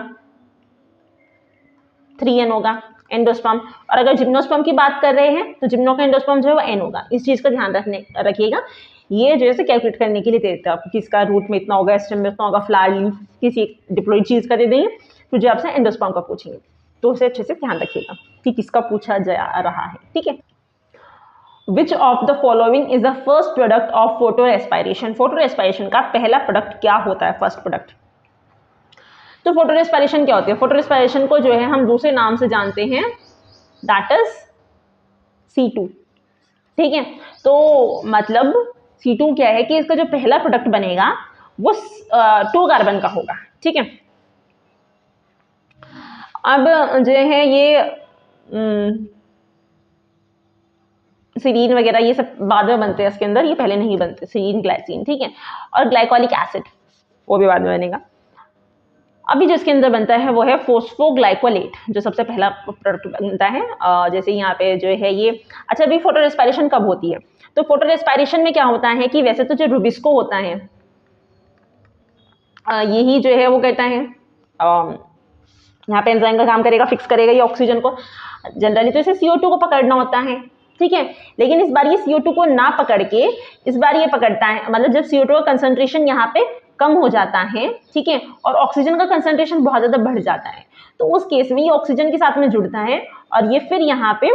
3n होगा एंडोस्पर्म। और अगर जिम्नोस्पर्म की बात कर रहे हैं तो जिम्नो का एंडोस्पर्म जो है वो n होगा। इस चीज़ का ध्यान रखिएगा, ये जो है कैलकुलेट करने के लिए देते हैं आपको, किसका रूट में इतना होगा, स्टेम में इतना होगा, फ्लावर लीफ किसी डिप्लॉइड चीज़ का दे देंगे, फिर जो आपसे एंडोस्पर्म का पूछेंगे, तो उसे अच्छे से ध्यान रखिएगा कि किसका पूछा जा रहा है, ठीक है। Which of the following is the first product of photo respiration. Photo respiration का पहला प्रोडक्ट क्या होता है, फर्स्ट प्रोडक्ट। तो फोटो रेस्पायरेशन क्या होती है, फोटो रेस्पायरेशन को जो है हम दूसरे नाम से जानते हैं, दैट इज C2, ठीक है। तो मतलब C2 क्या है कि इसका जो पहला प्रोडक्ट बनेगा वो 2 कार्बन का होगा, ठीक है। अब जो है ये सीरीन वगैरह ये सब बाद में बनते हैं इसके अंदर, ये पहले नहीं बनते, सीरीन, ग्लाइसिन, ठीक है, और ग्लाइकोलिक एसिड वो भी बाद में बनेगा। अभी जो इसके अंदर बनता है वो है फोस्फोग्लाइकोलेट, जो सबसे पहला प्रोडक्ट बनता है। जैसे यहाँ पे जो है ये, अच्छा अभी फोटो रेस्पायरेशन कब होती है, तो फोटो रेस्पायरेशन में क्या होता है कि वैसे तो जो रुबिस्को होता है यही जो है वो कहता है यहाँ पे एंजाइम का काम करेगा, फिक्स करेगा ये ऑक्सीजन को। जनरली तो इसे CO2 को पकड़ना होता है, ठीक है, लेकिन इस बार ये CO2 को ना पकड़ के इस बार ये पकड़ता है, मतलब जब CO2 का कंसंट्रेशन यहाँ पे कम हो जाता है, ठीक है, और ऑक्सीजन का कंसंट्रेशन बहुत ज़्यादा बढ़ जाता है, तो उस केस में ये ऑक्सीजन के साथ में जुड़ता है और ये फिर यहाँ पे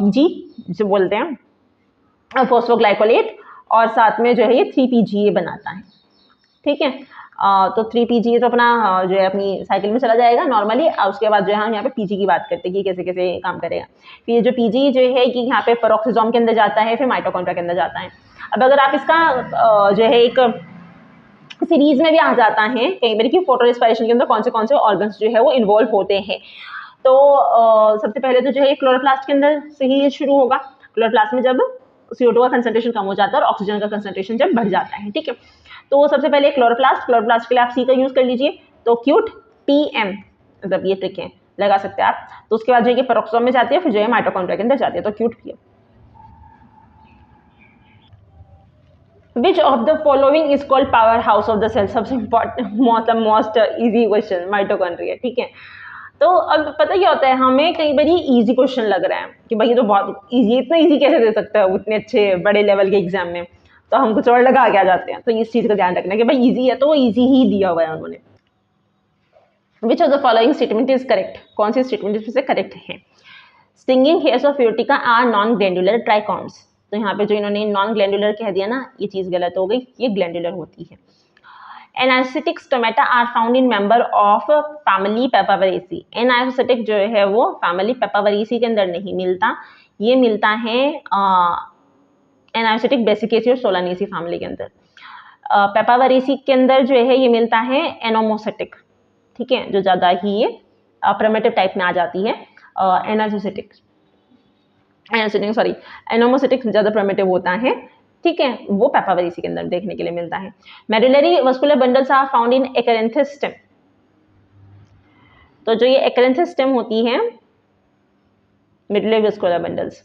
PG जो बोलते हैं फोस्फोग्लाइकोलेट, और साथ में जो है ये 3PGA बनाता है, ठीक है। तो 3PGA तो अपना जो है अपनी साइकिल में चला जाएगा नॉर्मली, उसके बाद जो है हम यहाँ पे PG की बात करते हैं कि कैसे कैसे काम करेगा। फिर ये जो PG जो है कि यहाँ पे पेरोक्सिसोम के अंदर जाता है, फिर माइटोकॉन्ड्रिया के अंदर जाता है। अब अगर आप इसका जो है एक सीरीज में भी आ जाता है कई बार कि फोटो रेस्पिरेशन के अंदर कौन से ऑर्गन्स जो है वो इन्वॉल्व होते हैं। तो सबसे पहले तो जो है क्लोरोप्लास्ट के अंदर से ही शुरू होगा। क्लोरोप्लास्ट में जब CO2 का कंसंट्रेशन कम हो जाता है और ऑक्सीजन का कंसंट्रेशन जब बढ़ जाता है, ठीक है। तो सबसे पहले क्लोरोप्लास्ट के लिए आप C का यूज कर लीजिए, तो क्यूट PM, मतलब ये ट्रिक है, लगा सकते हैं आप। तो उसके बाद जो है पेरोक्सोम में जाती है, फिर जो है माइटोकॉन्ड्रिया के अंदर जाती है, तो cute PM। Which of the following is called power house of the cell? सबसे important most easy question, mitochondria, ठीक है। तो अब पता क्या होता है, हमें कई बार ये इजी क्वेश्चन लग रहा है कि भाई ये तो बहुत इजी, इतना इजी कैसे दे सकता है उतने अच्छे बड़े लेवल के एग्जाम में, तो हम कुछ और लगा के आ जाते हैं। तो इस चीज का ध्यान रखना कि भाई इजी है तो वो इजी ही दिया हुआ है उन्होंने। Which of the following statement is correct? कौन सी स्टेटमेंट इसमें से करेक्ट है? Stinging hairs of Urtica are non glandular trichomes. तो यहाँ पे जो इन्होंने नॉन ग्लैंडुलर कह दिया ना, ये चीज गलत हो गई, ये ग्लैंडुलर होती है। Anisocytic stomata are found in member of family Papaveraceae. Anisocytic जो है वो फैमिली पेपावरेसी के अंदर नहीं मिलता, ये मिलता है एनाइसोटिक बेसिकेसी और सोलानेसी फैमिली के अंदर। पेपावरेसी के अंदर जो है ये मिलता है एनोमोसेटिक, ठीक है, जो ज्यादा ही ये प्रिमिटिव टाइप में आ जाती है। एनोमोसेटिक ज्यादा प्रिमिटिव होता है, ठीक है, वो पेपावरेसी के अंदर देखने के लिए मिलता है। Medullary vascular bundles are found in Achyranthes stem. तो जो ये एकरेंथस स्टेम होती है, मेडुलरी वस्कुलर बंडल्स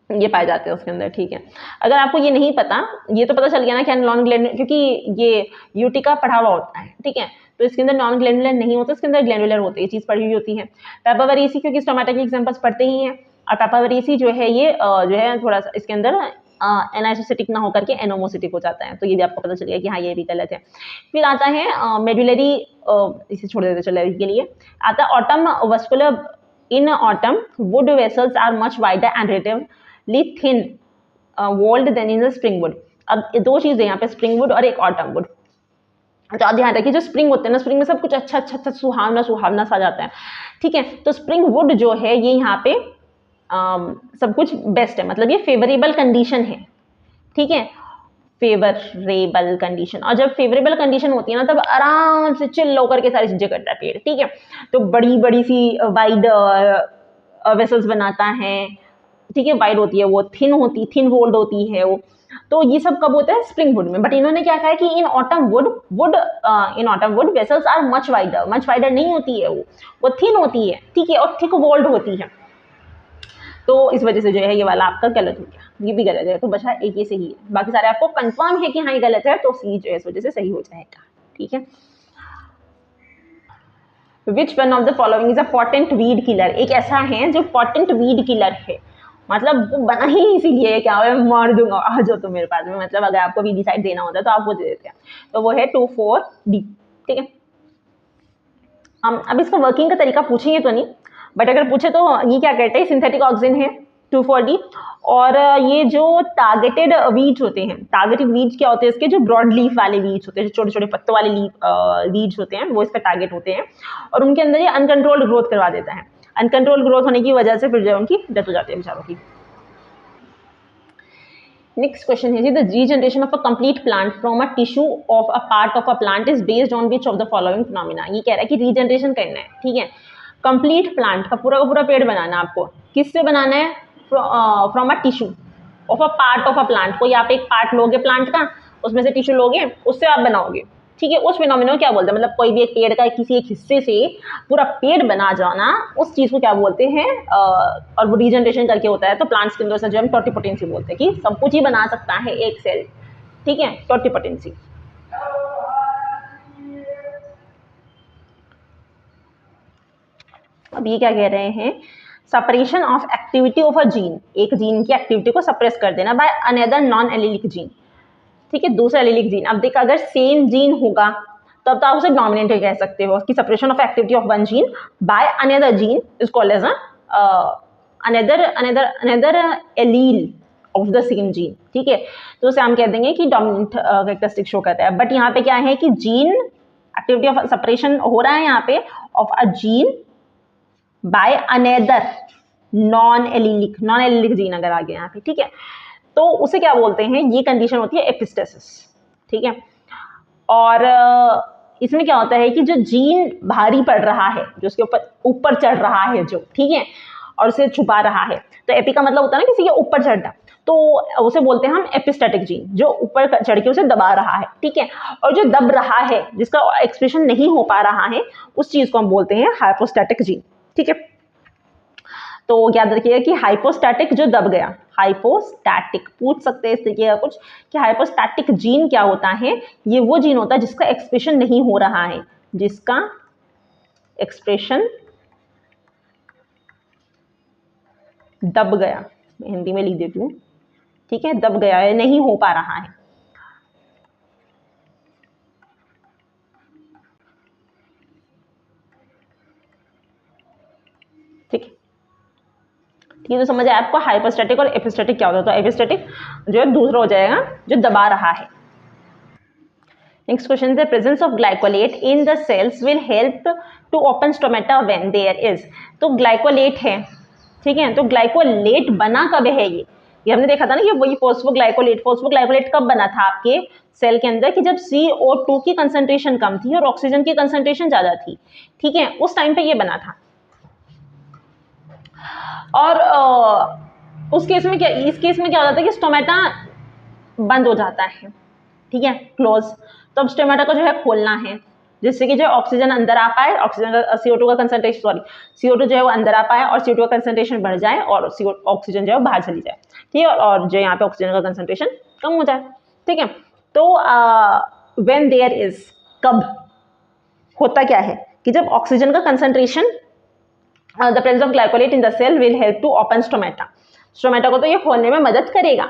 ये पाए जाते हैं उसके अंदर, ठीक है। अगर आपको ये नहीं पता, ये तो पता चल गया ना कि नॉन ग्लैंडुलर, क्योंकि ये यूटिका पढ़ा हुआ होता है, ठीक है, तो इसके अंदर नॉन ग्लैंडुलर नहीं होता, इसके अंदर ग्लैंडुलर होते हैं, ये चीज पढ़ी हुई होती है। पेपावरेसी क्योंकि स्टोमेटा के एग्जांपल्स पढ़ते ही हैं, और पेपावरेसी जो है ये जो है थोड़ा सा इसके अंदर एनाइसोसेटिक ना होकर के एनोमोसेटिक हो जाता है, तो ये भी आपको पता चल गया कि हाँ ये भी गलत है। फिर आता है मेडुलरी, इसे छोड़ देते चले के लिए, आता है autumn vascular. In autumn wood vessels are much wider and relatively thin walled than in the spring wood. अब दो चीजें यहाँ पे, स्प्रिंग वुड और एक ऑटम वुड। तो आप ध्यान रखिए, जो स्प्रिंग होते हैं ना, स्प्रिंग में सब कुछ अच्छा सुहावना सा जाता है, ठीक है। तो स्प्रिंग वुड जो है ये यहाँ पे सब कुछ बेस्ट है, मतलब ये फेवरेबल कंडीशन है, ठीक है, फेवरेबल कंडीशन। और जब फेवरेबल कंडीशन होती है ना, तब आराम से चिल होकर के सारी चीजें करता है पेड़, ठीक है। तो बड़ी बड़ी सी वाइड वेसल्स बनाता है, ठीक है, वाइड होती है वो, थिन वोल्ड होती है वो। तो ये सब कब होता है? स्प्रिंग वुड में। बट इन्होंने क्या कहा है कि in autumn wood vessels are much wider नहीं होती है वो थिन होती है, ठीक है, और थिक वोल्ड होती है। तो इस वजह से जो है ये वाला आपका गलत हो गया, ये भी गलत है, तो बचा एक ये सही है, बाकी सारे आपको कंफर्म है कि हाँ ये गलत है, तो सी जो है इस वजह से सही हो जाएगा, ठीक है। विच one of the following is a potent weed killer? एक ऐसा है जो पोटेंट वीड किलर है, मतलब वो बना ही इसीलिए क्या है, मार दूंगा, आ जाओ तो मेरे पास में, मतलब अगर आपको वीडिसाइड देना होता है तो आप वो दे देते हैं, तो वो है 2,4-D, ठीक है। अब इसका वर्किंग का तरीका पूछेंगे तो नहीं, बट अगर पूछे तो ये क्या कहते हैं, सिंथेटिक ऑक्सीजन है 2,4-D। और ये जो टारगेटेड वीड्स होते हैं, टारगेटेड वीड्स क्या होते हैं इसके, जो ब्रॉड लीफ वाले वीड्स होते हैं, जो छोटे छोटे पत्तों वाले वीड्स होते हैं, वो इसका टारगेट होते हैं, और उनके अंदर ये अनकंट्रोल्ड ग्रोथ करवा देता है। अनकंट्रोल्ड ग्रोथ होने की वजह से फिर जो उनकी डेथ हो जाती है बेचारों की। नेक्स्ट क्वेश्चन है जी, the regeneration of a complete plant from a tissue of a part of a plant is based on which of the following phenomena. ये कह रहा है कि रीजनरेशन करना है, ठीक है, कंप्लीट प्लांट का पूरा पेड़ बनाना है आपको, किससे बनाना है? From a tissue of a part of a plant. कोई आप एक पार्ट लोगे प्लांट का, उसमें से टिश्यू लोगे, उससे आप बनाओगे, ठीक है। उस फिनोमेना को क्या बोलते हैं? मतलब कोई भी एक पेड़ का किसी एक हिस्से से पूरा पेड़ बना जाना, उस चीज को क्या बोलते हैं? और वो रीजनरेशन करके होता है, तो प्लांट्स के अंदर से जो हम टोटिपोटेंसी बोलते हैं, कि सब कुछ ही बना सकता है एक सेल, ठीक है, टोटिपोटेंसी। अब ये क्या कह रहे हैं? Separation of activity of a gene, एक जीन की एक्टिविटी को सप्रेस कर देना by another non allylic gene, ठीक है, दूसरा एलिलिक जीन। अब देखा, अगर सेम जीन होगा तब तो आप उसे डोमिनेंट कह सकते हो, कि separation of activity of one gene by another gene is called as another allele of the same gene, ठीक है। तो उसे हम कह देंगे कि डोमिनेंट कैरेक्टरिस्टिक शो करता है। बट यहाँ पे क्या है कि जीन एक्टिविटी ऑफ सेपरेशन हो रहा है यहाँ पे of a gene by another non allylic gene अगर आ गया यहाँ पे, ठीक है, तो उसे क्या बोलते हैं? ये कंडीशन होती है एपिस्टेसिस, ठीक है। और इसमें क्या होता है कि जो जीन भारी पड़ रहा है, जो उसके ऊपर चढ़ रहा है जो, ठीक है, और उसे छुपा रहा है, तो एपी का मतलब होता है ना किसी के ऊपर चढ़ना, तो उसे बोलते हैं हम एपिस्टैटिक जीन, जो ऊपर चढ़ के उसे दबा रहा है, ठीक है। और जो दब रहा है, जिसका एक्सप्रेशन नहीं हो पा रहा है, उस चीज को हम बोलते हैं हाइपोस्टैटिक जीन, ठीक है। तो याद रखिएगा कि हाइपोस्टैटिक जो दब गया, हाइपोस्टैटिक पूछ सकते हैं इस तरीके का कुछ कि हाइपोस्टैटिक जीन क्या होता है। ये वो जीन होता है जिसका एक्सप्रेशन नहीं हो रहा है, जिसका एक्सप्रेशन दब गया, हिंदी में लिख देती हूँ, ठीक है, दब गया है, नहीं हो पा रहा है। ठीक है, ठीक है, तो समझ आया आपको हाइपोस्टैटिक और एपिस्टैटिक क्या होता है। तो एपिस्टैटिक जो है दूसरा हो जाएगा जो दबा रहा है। Next question, the presence of glycolate in the cells will help to open stomata when there is. तो ग्लाइकोलेट है, ठीक है, तो ग्लाइकोलेट बना कब है ये हमने देखा था ना कि वही फोस्फोग्लाइकोलेट कब बना था आपके सेल के अंदर कि जब CO2 की कंसंट्रेशन कम थी और ऑक्सीजन की कंसंट्रेशन ज्यादा थी, ठीक है, उस टाइम पे ये बना था। और उस केस में क्या, इस केस में क्या हो जाता है कि स्टोमेटा बंद हो जाता है, ठीक है, क्लोज। तो अब स्टोमेटा को जो है खोलना है, जिससे कि जो ऑक्सीजन अंदर आ पाए, ऑक्सीजन CO2 का कंसंट्रेशन, सॉरी CO2 जो है वो अंदर आ पाए और CO2 का कंसंट्रेशन बढ़ जाए और ऑक्सीजन जो है बाहर चली जाए, ठीक है, और जो यहाँ पे ऑक्सीजन का कंसंट्रेशन कम हो जाए, ठीक है। तो व्हेन देयर इज, कब होता क्या है कि जब ऑक्सीजन का concentration, the presence of glycolate in the cell will help to open stomata, stomata को तो ये खोलने में मदद करेगा,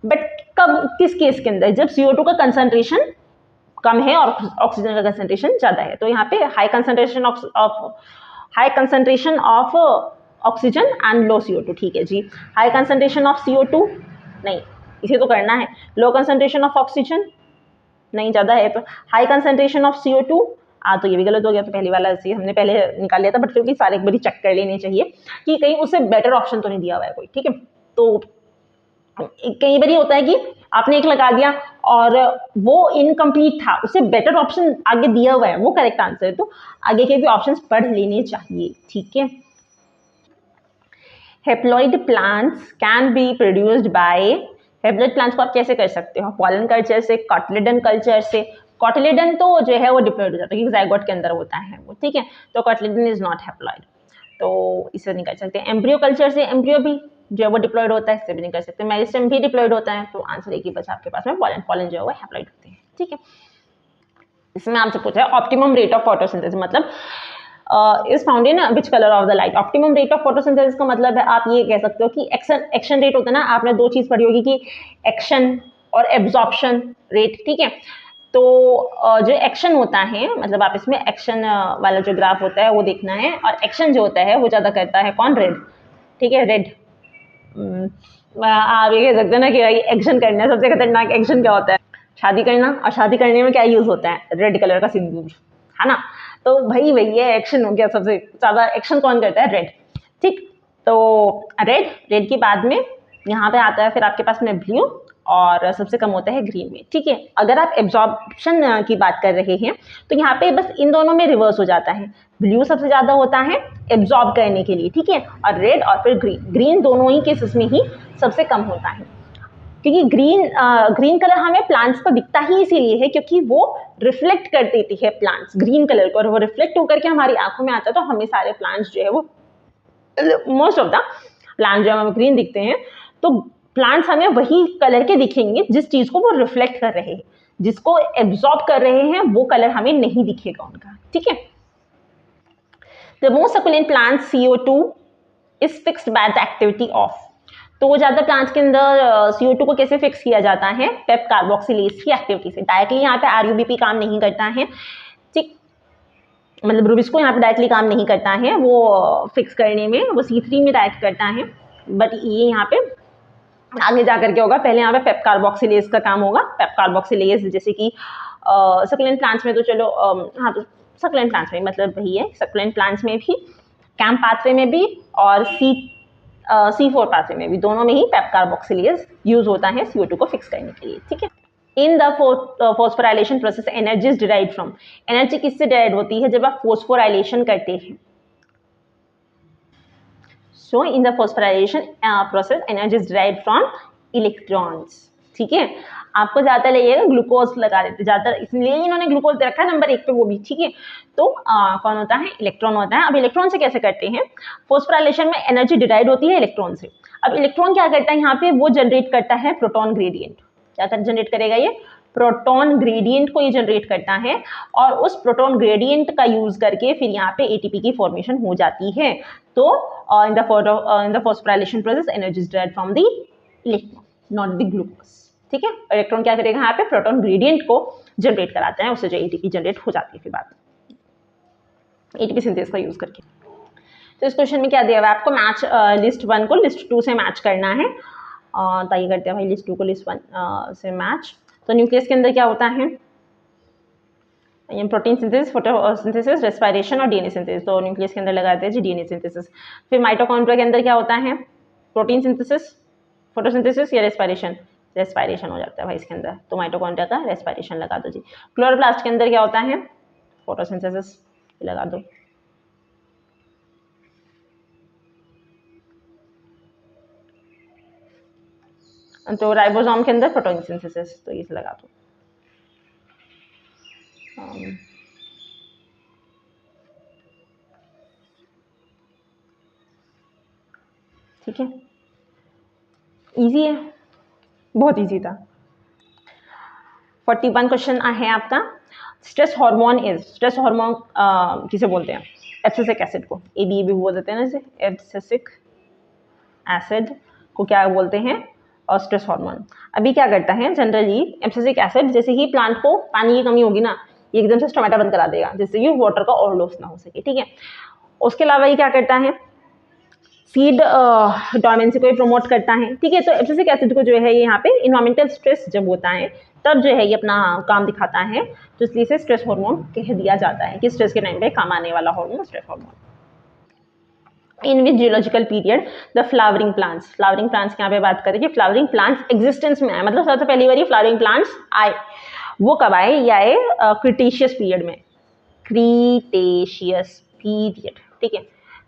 बट कब, किस केस के अंदर, जब CO2 का कंसंट्रेशन कम है और ऑक्सीजन का कंसंट्रेशन ज्यादा है। तो यहाँ पे high concentration of oxygen and low CO2, ठीक है जी। हाई कंसंट्रेशन ऑफ CO2 नहीं, इसे तो करना है। लो कंसंट्रेशन ऑफ ऑक्सीजन नहीं, ज्यादा है। तो हाई कंसंट्रेशन ऑफ CO2, तो ये भी गलत हो गया, तो पहली वाला ऐसे हमने पहले निकाल लिया था, बट फिर भी सारे एक बार चेक कर लेने चाहिए कि कहीं उससे बेटर ऑप्शन तो नहीं दिया हुआ है कोई, ठीक है। तो कई बार होता है कि आपने एक लगा दिया और वो इनकम्प्लीट था, उससे बेटर ऑप्शन आगे दिया हुआ है, वो करेक्ट आंसर है, तो आगे के भी ऑप्शंस पढ़ लेने चाहिए, ठीक है। Haploid plants can be produced by, haploid plants को आप कैसे कर सकते हो, पॉलन कल्चर से, कॉटिलेडन कल्चर से। कॉटिलेडन तो जो है वो डिप्लॉइड हो जाता है क्योंकि जाइगोट के अंदर होता है वो, ठीक है, तो कॉटिलेडन इज नॉट हेप्लॉइड, तो इसे नहीं कर सकते। एम्ब्रियो कल्चर से, एम्ब्रियो भी जो है वो डिप्लॉइड होता है, इससे भी नहीं कर सकते। मेरिस्टेम भी डिप्लॉइड होता है, तो आंसर एक ही बचा आपके पास में, पॉलन, पॉलन जो है वो हेप्लॉइड होते हैं, ठीक है। इसमें आपसे पूछा है ऑप्टिमम रेट ऑफ फोटोसिंथेसिस, मतलब is found in which colour of the light. Optimum rate of photosynthesis का मतलब है, आप ये कह सकते हो कि एक्शन रेट होता है ना, आपने दो चीज पढ़ी होगी कि एक्शन और एब्जॉर्प्शन रेट, ठीक है। तो जो एक्शन होता है, मतलब आप इसमें एक्शन वाला जो ग्राफ होता है वो देखना है, और एक्शन जो होता है वो ज्यादा करता है कौन, रेड, ठीक है, रेड। आप ये कह सकते हैं ना कि भाई एक्शन करना है, सबसे खतरनाक एक्शन क्या होता है, शादी करना, और शादी करने में क्या यूज होता है, रेड कलर का सिंदूर, है ना। तो भाई ये एक्शन हो गया, सबसे ज्यादा एक्शन कौन करता है, रेड, ठीक। तो रेड के बाद में यहाँ पे आता है फिर आपके पास में ब्लू, और सबसे कम होता है ग्रीन में, ठीक है। अगर आप एब्जॉर्प्शन की बात कर रहे हैं तो यहाँ पे बस इन दोनों में रिवर्स हो जाता है, ब्लू सबसे ज्यादा होता है एब्जॉर्ब करने के लिए, ठीक है, और रेड और फिर ग्रीन दोनों ही केसेस में ही सबसे कम होता है, क्योंकि ग्रीन कलर हमें प्लांट्स पर दिखता ही इसीलिए है क्योंकि वो रिफ्लेक्ट कर देती है प्लांट्स ग्रीन कलर को, और वो रिफ्लेक्ट होकर के हमारी आंखों में आता है, तो हमें सारे प्लांट्स जो है वो, मोस्ट ऑफ द प्लांट्स जो हमें ग्रीन दिखते हैं, तो प्लांट्स हमें वही कलर के दिखेंगे जिस चीज को वो रिफ्लेक्ट कर रहे हैं, जिसको एब्जॉर्ब कर रहे हैं वो कलर हमें नहीं दिखेगा उनका, ठीक है। The most succulent plant CO2 is fixed by the activity of, तो ज्यादा प्लांट्स के अंदर CO2 को कैसे फिक्स किया जाता है, पेप कार्बोक्सिलेज की एक्टिविटी से। डायरेक्टली यहाँ पे RUBP काम नहीं करता है, ठीक, मतलब रूबिस्को यहाँ पे डायरेक्टली काम नहीं करता है वो फिक्स करने में, वो C3 में डायरेक्ट करता है, बट ये यहाँ पे आगे जा करके होगा, पहले यहाँ पे पेप कार्बोक्सिलेज का काम होगा। पेप कार्बोक्सिलेज जैसे कि सकुलेंट प्लांट्स में तो चलो हाँ, तो सकुलेंट प्लांट्स में मतलब वही है, सकुलेंट प्लांट्स में भी, कैम्प पाथवे में भी, और C4 पाथवे में भी, दोनों में ही पेप कार्बोक्सिलेज यूज होता है CO2 को फिक्स करने के लिए, ठीक है। In the phosphorylation process energy is derived from, energy किससे डिराइव होती है जब आप फॉस्फोराइलेशन करते हैं। So in the phosphorylation process energy is derived from electrons. ठीक है, आपको ज्यादा लगेगा ग्लूकोज लगा देते ज्यादातर, इसलिए इन्होंने ग्लूकोज दे रखा है नंबर 1 पे वो भी। ठीक है, तो कौन होता है, इलेक्ट्रॉन होता है। अब इलेक्ट्रॉन से कैसे करते हैं, फॉस्फोराइलेशन में एनर्जी डिराइव होती है इलेक्ट्रॉन से। अब इलेक्ट्रॉन क्या करता है यहाँ पे, वो जनरेट करता है प्रोटॉन ग्रेडियंट। क्या जनरेट करेगा ये, प्रोटॉन ग्रेडियंट को ये जनरेट करता है, और उस प्रोटॉन ग्रेडियंट का यूज करके फिर यहाँ पे एटीपी की फॉर्मेशन हो जाती है। तो in the phosphorylation process energy is derived from the electron not the glucose. ठीक है, इलेक्ट्रॉन क्या करेगा यहाँ पे, प्रोटॉन ग्रेडियंट को जनरेट कराते हैं, उससे जो एटीपी जनरेट हो जाती है फिर बाद एटीपी सिंथेसिस का यूज करके। तो इस क्वेश्चन में क्या दिया हुआ है आपको, मैच लिस्ट 1 को लिस्ट 2 से मैच करना है। तो ये करते हैं भाई, लिस्ट 2 को लिस्ट 1 से मैच। तो न्यूक्लियस के अंदर क्या होता है, प्रोटीन सिंथेसिस, फोटोसिंथेसिस, रेस्पिरेशन और डीएनए सिंथेसिस। तो न्यूक्लियस के अंदर लगाते हैं जी डीएनए सिंथेसिस। फिर माइटोकॉन्ड्रिया के अंदर क्या होता है, प्रोटीन सिंथेसिस, फोटोसिंथेसिस या रेस्पिरेशन, रेस्पिरेशन हो जाता है भाई इसके अंदर, तो माइटोकॉन्ड्रिया का रेस्पिरेशन लगा दो जी। क्लोरोप्लास्ट के अंदर क्या होता है, फोटोसिंथेसिस लगा दो। तो राइबोसोम के अंदर प्रोटीन सिंथेसिस, तो ये लगा दो। ठीक है, इजी है, बहुत इजी था। 41 क्वेश्चन है आपका, stress hormone is, stress hormone किसे बोलते हैं, एब्सिसिक एसिड को, एबी भी बोल देते हैं ना इसे, एब्सिसिक एसिड को क्या बोलते हैं, और स्ट्रेस हार्मोन। अभी क्या करता है जनरली एब्सिसिक एसिड, जैसे ही प्लांट को पानी की कमी होगी ना, ये एकदम से स्टोमेटा बंद करा देगा, जिससे कि वाटर का और लॉस ना हो सके। ठीक है, उसके अलावा ये क्या करता है, सीड डोर्मेंसी को भी प्रमोट करता है। ठीक है, तो एब्सिसिक एसिड को जो है यहाँ पे इन्वायरमेंटल स्ट्रेस जब होता है तब जो है ये अपना काम दिखाता है, तो इसलिए इसे स्ट्रेस हार्मोन कह दिया जाता है कि स्ट्रेस के टाइम पे काम आने वाला hormone stress hormone. In which geological period the flowering plants, flowering plants की यहाँ पे बात करें कि फ्लावरिंग प्लांट्स एग्जिस्टेंस में आए, मतलब सबसे पहली बार ये फ्लावरिंग प्लांट्स आए, वो कब आए, ये आए क्रिटेशियस पीरियड में, क्रीटेशियस पीरियड। ठीक है,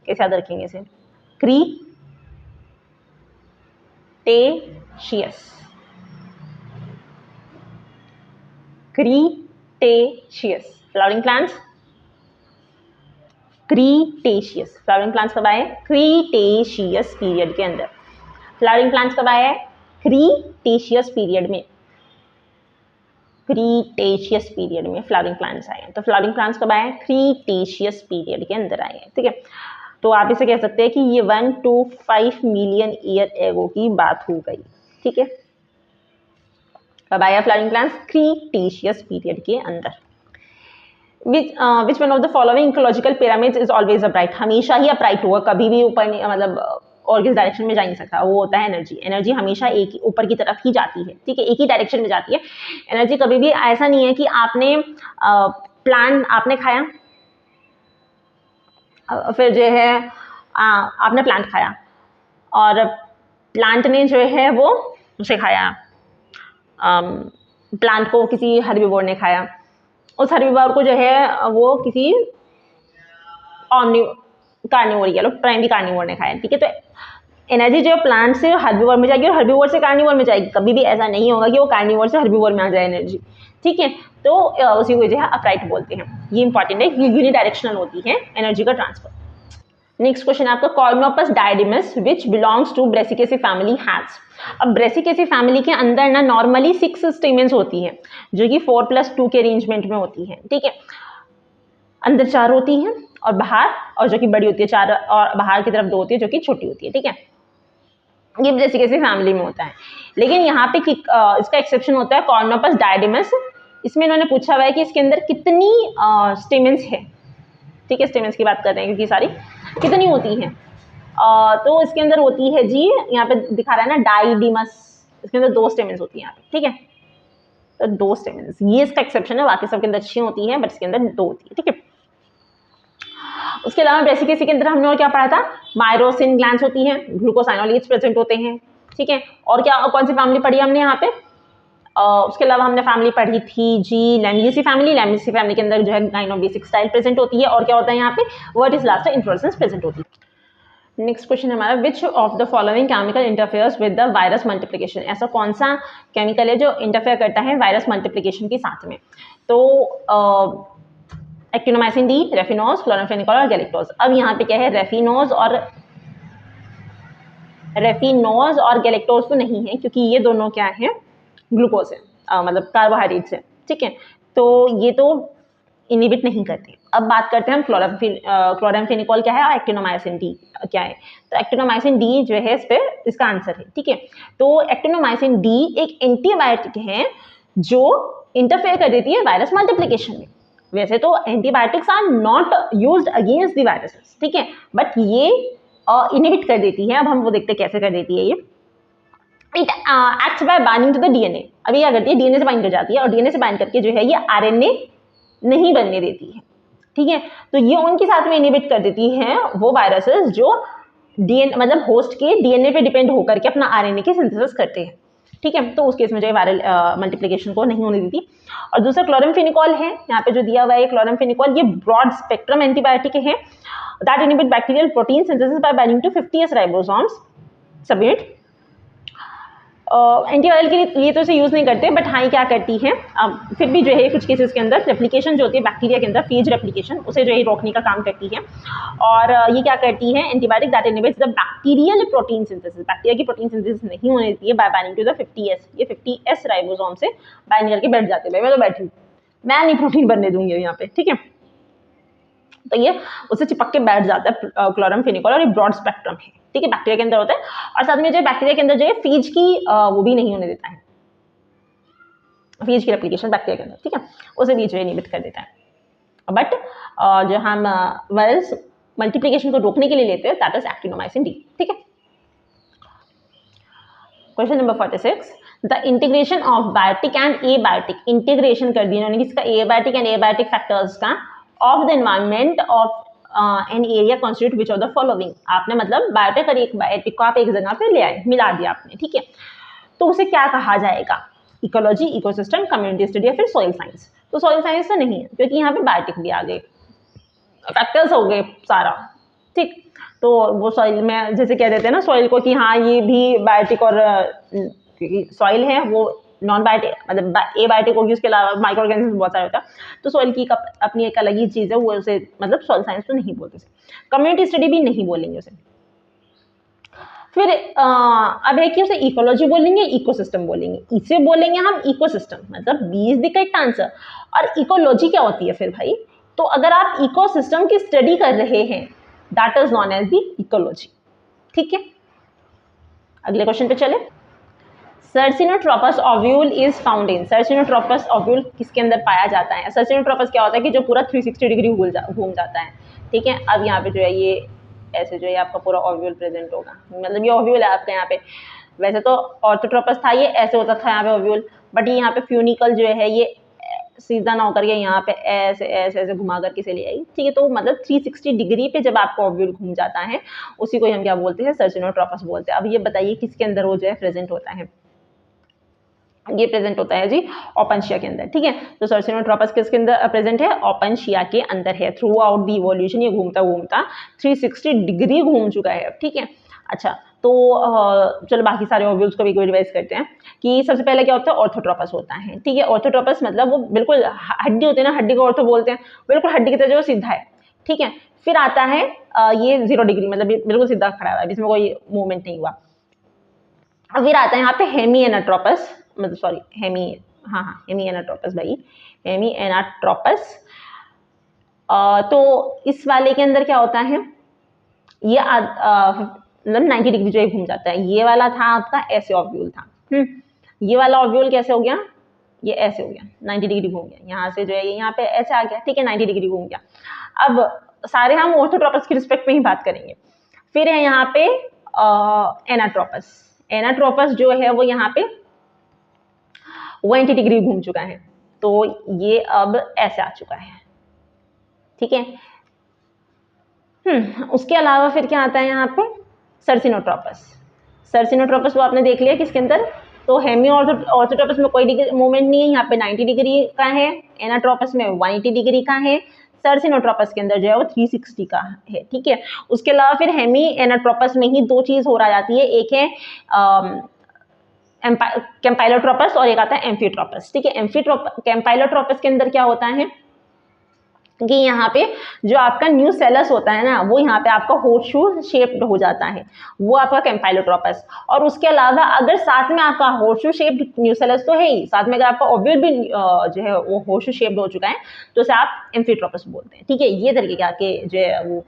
कैसे याद रखेंगे इसे, Cretaceous, Cretaceous flowering plants, Cretaceous flowering plants कब आए, क्रीटेशियस पीरियड के अंदर। फ्लावरिंग प्लांट्स कब आए, क्रीटेशियस पीरियड में, क्रीटेशियस पीरियड में फ्लावरिंग प्लांट्स आए हैं। तो फ्लावरिंग प्लांट्स कब आए, क्रीटेशियस पीरियड के अंदर आए हैं। ठीक है, तो आप इसे कह सकते हैं कि ये 1 to 5 मिलियन ईयर एगो की बात हो गई। ठीक है, कब आया फ्लावरिंग प्लांट्स, क्रीटेशियस पीरियड के अंदर। विच one of the following ecological pyramids is always upright, हमेशा ही अपराइट होगा, कभी भी ऊपर नहीं, मतलब और किस डायरेक्शन में जा नहीं सकता, वो होता है एनर्जी। एनर्जी हमेशा एक ऊपर की तरफ ही जाती है। ठीक है, एक ही डायरेक्शन में जाती है एनर्जी, कभी भी ऐसा नहीं है कि आपने प्लांट आपने खाया, फिर जो है आपने प्लांट खाया और प्लांट ने जो है वो उसे खाया, प्लांट को किसी हर्बीवोर ने खाया, उस हर्बीवोर को जो है वो किसी कार्निवोर या प्राइमरी कार्निवोर ने खाया। ठीक है, तो एनर्जी जो प्लांट से हर्बीवोर में जाएगी और हर्बीवोर से कार्निवोर में जाएगी, कभी भी ऐसा नहीं होगा कि वो कार्निवोर से हर्बीवोर में आ जाए एनर्जी। ठीक है, तो उसी को जो है अपराइट बोलते हैं। ये इंपॉर्टेंट है, ये यूनिडायरेक्शनल होती है एनर्जी का ट्रांसफर। नेक्स्ट क्वेश्चन आपका, Coronopus didymus which belongs to Brassicaceae family has. अब ब्रेसिकेसी फैमिली के अंदर ना नॉर्मली 6 स्टेमेंस होती है, जो कि 4+2 के अरेंजमेंट में होती है। ठीक है, अंदर 4 होती हैं और बाहर, और जो कि बड़ी होती है 4, और बाहर की तरफ 2 होती है जो कि छोटी होती है। ठीक है, ये ब्रेसिकेसी फैमिली में होता है। लेकिन यहाँ पे इसका एक्सेप्शन होता है कॉर्नोपस डायडिमस। इसमें इन्होंने पूछा हुआ है कि इसके अंदर कितनी स्टेमेंस है। ठीक है, स्टेमेंस की बात कर रहे हैं क्योंकि सारी कितनी होती हैं, तो इसके अंदर होती है जी, यहाँ पे दिखा रहा है ना डाइडिमस, इसके अंदर 2 स्टेमेंस होती हैं यहाँ पे। ठीक है, तो 2 स्टेमेंस, ये इसका एक्सेप्शन है, बाकी सबके अंदर अच्छी होती है, बट इसके अंदर 2 होती है। ठीक है, उसके अलावा ब्रेसिकेसी के अंदर हमने और क्या पढ़ा था, माइरोसिन ग्लैंड्स होती हैं, ग्लूकोसाइनोलेट्स प्रेजेंट होते हैं। ठीक है, और क्या कौन सी फैमिली पढ़ी हमने यहाँ पे, उसके अलावा हमने फैमिली पढ़ी थी जी लैमियेसी फैमिली। लैमियेसी फैमिली के अंदर जो है गाइनोबेसिक स्टाइल प्रेजेंट होती है, और क्या होता है यहाँ पे वर्टिसिलास्टा इन्फ्लोरेसेंस प्रेजेंट होती है। नेक्स्ट क्वेश्चन हमारा, विच of the following chemical interferes with the virus multiplication. ऐसा कौन सा केमिकल है जो इंटरफेयर करता है वायरस मल्टीप्लिकेशन के साथ में? तो एक्टिनोमाइसिन डी, रेफिनोज, क्लोराम्फेनिकोल और गैलेक्टोज। अब यहाँ पे क्या है, रेफिनोज और गैलेक्टोज तो नहीं है, क्योंकि ये दोनों क्या है, ग्लूकोज है, मतलब कार्बोहाइड्रेट्स है, ठीक है, तो ये तो इनहिबिट नहीं करते। अब बात करते हैं हम क्लोराम्फेनिकोल क्या है और एक्टिनोमाइसिन डी क्या है। तो एक्टिनोमाइसिन डी जो है इस पे इसका आंसर है, ठीक है। तो एक्टिनोमाइसिन डी एक एंटीबायोटिक है जो इंटरफेयर कर देती है वायरस मल्टीप्लिकेशन में। वैसे तो antibiotics are not used against the viruses, ठीक है, बट ये इनहिबिट कर देती है। अब हम वो देखते हैं कैसे कर देती है ये। It acts by binding to the DNA. अभी क्या करती है, डीएनए से बाइंड कर जाती है और डीएनए से बाइंड करके जो है ये आरएनए नहीं बनने देती है, ठीक है। तो ये उनके साथ में इनहिबिट कर देती है वो वायरसेस जो डीएनए मतलब होस्ट के डीएनए पे डिपेंड होकर के अपना आरएनए की सिंथेसिस करते हैं, ठीक है। तो उस केस में जो है वायरल मल्टीप्लिकेशन को नहीं होने देती। और दूसरा क्लोराम्फेनिकोल है, यहाँ पे जो दिया हुआ है क्लोराम्फेनिकोल, ये ब्रॉड स्पेक्ट्रम एंटीबायोटिक है that inhibit bacterial protein synthesis by binding to 50S ribosomes subunit. Antiviral के लिए तो इसे यूज़ नहीं करते, बट हाँ क्या करती है, फिर भी जो है कुछ केसेस के अंदर रेप्लिकेशन जो होती है बैक्टीरिया के अंदर, फेज रेप्लिकेशन, उसे जो है रोकने का काम करती है। और ये क्या करती है, antibiotic that inhibits the bacterial protein synthesis, bacteria की प्रोटीन सिंथेसिस नहीं होने देती है bye binding to the 50S। ये 50S राइबोसोम से बाइंड करके बैठ जाते हैं। मैं तो बैठी हूँ, मैं नहीं प्रोटीन बनने दूंगी यहाँ पे, ठीक है। तो ये उससे चिपक के बैठ जाता है क्लोराम्फेनिकोल, और ये ब्रॉड स्पेक्ट्रम है, ठीक है, बैक्टीरिया के अंदर होता है। और साथ में जो बैक्टीरिया के अंदर जो है फेज की वो भी नहीं होने देता है, फेज की रेप्लिकेशन बैक्टीरिया के अंदर, ठीक है, उसे भी जो है इनहिबिट कर देता है। बट जो हम वायरस मल्टीप्लिकेशन को रोकने के लिए लेते हैं दैट इज एक्टिनोमाइसिन डी, ठीक है। Question number 46, the integration of biotic and abiotic, integration कर दिया उन्होंने किसका, एबायोटिक एंड एबायोटिक फैक्टर्स का of the environment of an area constitute which of the following. आपने मतलब बायोटिक और एक बायोटिक को आप एक जगह पे ले आए, मिला दिया आपने, ठीक है, तो उसे क्या कहा जाएगा, इकोलॉजी, इकोसिस्टम, कम्युनिटी स्टडी या फिर सॉइल साइंस। तो सॉइल साइंस तो नहीं है, क्योंकि यहाँ पे बायोटिक भी आ गए, फैक्टर्स हो गए सारा, ठीक। तो वो सॉइल में जैसे कह देते हैं ना सॉइल को कि हाँ ये भी बायोटिक, और सॉइल है वो नॉन बायोटिक, मतलब ए बायोटिक होगी, उसके अलावा माइक्रो ऑर्गेनिज्म बहुत सारे होता है। तो सॉइल की अपनी एक अलग ही चीज़ है, वो उसे मतलब सॉइल साइंस तो नहीं बोलते, कम्युनिटी स्टडी भी नहीं बोलेंगे उसे। फिर अब है कि उसे इकोलॉजी बोलेंगे, इकोसिस्टम बोलेंगे। इसे बोलेंगे हम इकोसिस्टम, मतलब B is the correct answer. और इकोलॉजी क्या होती है फिर भाई, तो अगर आप इकोसिस्टम की स्टडी कर रहे हैं that is known as the ecology, ठीक है। अगले क्वेश्चन पे चले। Circinotropous ovule is found in, circinotropous ovule किसके अंदर पाया जाता है? सर्सिनोट्रोपस क्या होता है कि जो पूरा 360 डिग्री घूम जाता है, ठीक है। अब यहाँ पे जो है ये ऐसे जो है आपका पूरा ओव्यूल प्रेजेंट होगा, मतलब ये ओव्यूल है आपका यहाँ पे। वैसे तो ऑर्थोट्रोपस था, ये ऐसे होता था यहाँ पे ओव्यूल, बट ये यहाँ पे फ्यूनिकल जो है ये सीधा ना होकर के यहाँ पे ऐसे ऐसे ऐसे घुमा करके से ले आई, ठीक है। तो मतलब 360 डिग्री पे जब आपका ओव्यूल घूम जाता है उसी को हम क्या बोलते हैं, सर्सिनोट्रोपस बोलते हैं। अब ये बताइए किसके अंदर वो जो है प्रेजेंट होता है, ये प्रेजेंट होता है जी ओपनशिया के अंदर, ठीक है। तो सर्सिनोट्रोपस किसके अंदर प्रेजेंट है, ओपनशिया के अंदर है। थ्रू आउट दी इवोल्यूशन ये घूमता घूमता 360 डिग्री घूम चुका है, ठीक है। अच्छा, तो चलो बाकी सारे ओव्यूल्स को भी रिवाइज करते हैं कि सबसे पहले क्या होता है, ऑर्थोट्रोपस होता है, ठीक है। ऑर्थोट्रोपस मतलब वो बिल्कुल हड्डी होती है ना, हड्डी को ऑर्थो बोलते हैं, बिल्कुल हड्डी की तरह जो सीधा है, ठीक है। फिर आता है ये 0 डिग्री, मतलब बिल्कुल सीधा खड़ा हुआ है, इसमें कोई मूवमेंट नहीं हुआ। फिर आता है यहाँ पे हेमी एनाट्रोपस, मतलब सॉरी हेमी एनाट्रोपस भाई, हेमी एनाट्रोपस। तो इस वाले के अंदर क्या होता है, ये मतलब 90 डिग्री जो है घूम जाता है। ये वाला था आपका ऐसे ओव्यूल था, ये वाला ओव्यूल कैसे हो गया, ये ऐसे हो गया, 90 डिग्री घूम गया, यहाँ से जो है ये यहाँ पे ऐसे आ गया, ठीक है, 90 डिग्री घूम गया। अब सारे हम ऑर्थोट्रोपस की रिस्पेक्ट में ही बात करेंगे। फिर है यहाँ पे एनाट्रोपस, एनाट्रोपस जो है वो यहाँ पे 180 डिग्री घूम चुका है, तो ये अब ऐसे आ चुका है, ठीक है। उसके अलावा फिर क्या आता है यहाँ पे, सर्सिनोट्रोपस। सर्सिनोट्रोपस वो आपने देख लिया किसके अंदर, तो हेमी ऑर्थोट्रोपस में कोई मूवमेंट नहीं है, यहाँ पे 90 डिग्री का है, एनाट्रोपस में 180 डिग्री का है, सर्सिनोट्रोपस के अंदर जो है वो 360 का है, ठीक है। उसके अलावा फिर हेमी एनाट्रोपस में ही दो चीज हो रहा जाती है, एक है कैम्पाइलोट्रोपस और एक आता है एम्फीट्रोपस, ठीक है। कैम्पाइलोट्रोपस के अंदर क्या होता है कि यहाँ पे जो आपका न्यूसेलस होता है ना, वो यहाँ पे आपका होर्सशू शेप्ड हो जाता है, वो आपका कैम्पाइलोट्रोपस। और उसके अलावा अगर साथ में आपका होर्सशू शेप्ड न्यूसेलस तो है ही, साथ में अगर आपका ओव्यूल भी जो है वो होर्सशू शेप्ड हो चुका है तो उसे आप एम्फीट्रोपस बोलते हैं, ठीक है। ये तरीके के आपके जो है वो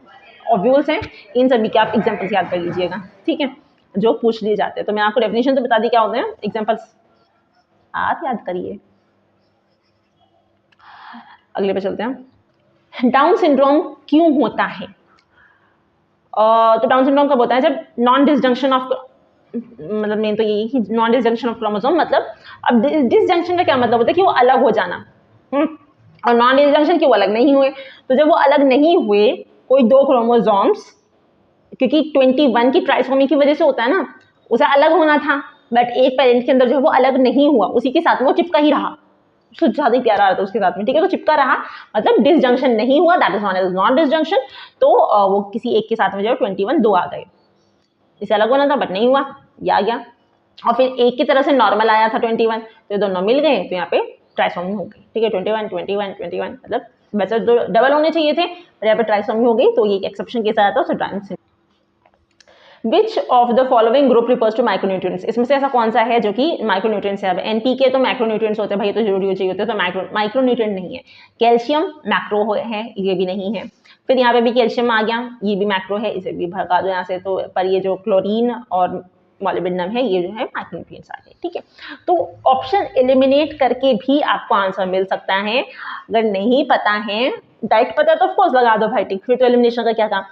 ओव्यूल्स हैं, इन सभी के आप एग्जाम्पल्स याद कर लीजिएगा, ठीक है, जो पूछ लिए जाते हैं। तो मैं आपको डेफिनेशन तो बता दी क्या होते हैं, एग्जाम्पल्स आप याद करिए। अगले पे चलते हैं। डाउन सिंड्रोम क्यों होता है? तो डाउन सिंड्रोम कब होता है? जब नॉन डिसजंक्शन ऑफ, मतलब मेन तो यही नॉन डिसजंक्शन ऑफ क्रोमोसोम, मतलब अब डिसजंक्शन का क्या मतलब होता है कि वो अलग हो जाना, और नॉन डिसजंक्शन कि वो अलग नहीं हुए। तो जब वो अलग नहीं हुए कोई दो क्रोमोसोम्स, क्योंकि 21 की ट्राइसोमी की वजह से होता है ना, उसे अलग होना था, बट एक पेरेंट के अंदर जो है वो अलग नहीं हुआ, उसी के साथ में वो चिपका ही रहा, उसको ज्यादा ही प्यारा आता है उसके साथ में, ठीक है। तो चिपका रहा मतलब डिसजंक्शन नहीं हुआ, that is known as non disjunction. तो वो किसी एक के साथ में जो 21 दो आ गए, इसे अलग होना था बट नहीं हुआ, ये आ गया। और फिर एक की तरह से नॉर्मल आया था 21, तो दोनों मिल गए, तो यहाँ पे ट्राइसोमी हो गई, ठीक है। 21 21 21 मतलब वैसे तो डबल होने चाहिए थे, पर यहाँ पे ट्राइसोमी हो गई, तो ये एक्सेप्शन के साथ आता है। Which of the following group refers to micronutrients? इसमें से ऐसा कौन सा है जो कि माइक्रोन्यूट्रिएंट्स है? अब एनपीके तो माइक्रोन्यूट्रिएंट्स होते हैं भाई, तो जरूरी चाहिए होते हैं, तो माइक्रोन्यूट्रिएंट नहीं है। कैल्शियम मैक्रो है, ये भी नहीं है। फिर यहाँ पे भी कैल्शियम आ गया, ये भी मैक्रो है, इसे भी भगा दो यहाँ से। तो पर ये जो क्लोरीन और मॉलिब्डेनम है, ये जो है माइक्रोन्यूट्रिएंट्स आ गए, ठीक है। तो ऑप्शन एलिमिनेट करके भी आपको आंसर मिल सकता है। अगर नहीं पता है, डाइट पता है तो ऑफकोर्स लगा दो भाई, ठीक, फिर तो एलिमिनेशन का क्या काम।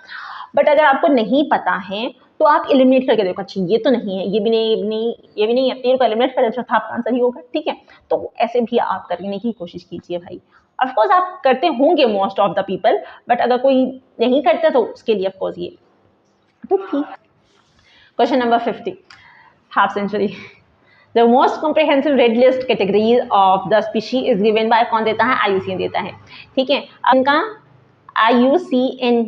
बट अगर आपको नहीं पता है तो आप एलिमिनेट करके देखो, अच्छा ये तो नहीं है, ये भी नहीं, ये भी नहीं, ये भी नहीं है, तीन को एलिमिनेट कर अच्छा था, आपका आंसर ही होगा, ठीक है। तो ऐसे भी आप करने की कोशिश कीजिए भाई। ऑफकोर्स आप करते होंगे most of the people, but अगर कोई नहीं करता तो उसके लिए ऑफकोर्स ये तो ठीक। Question number 50, half century. The most comprehensive red list category of the species is given by, कौन देता है? IUCN देता है, ठीक है। अब इनका IUCN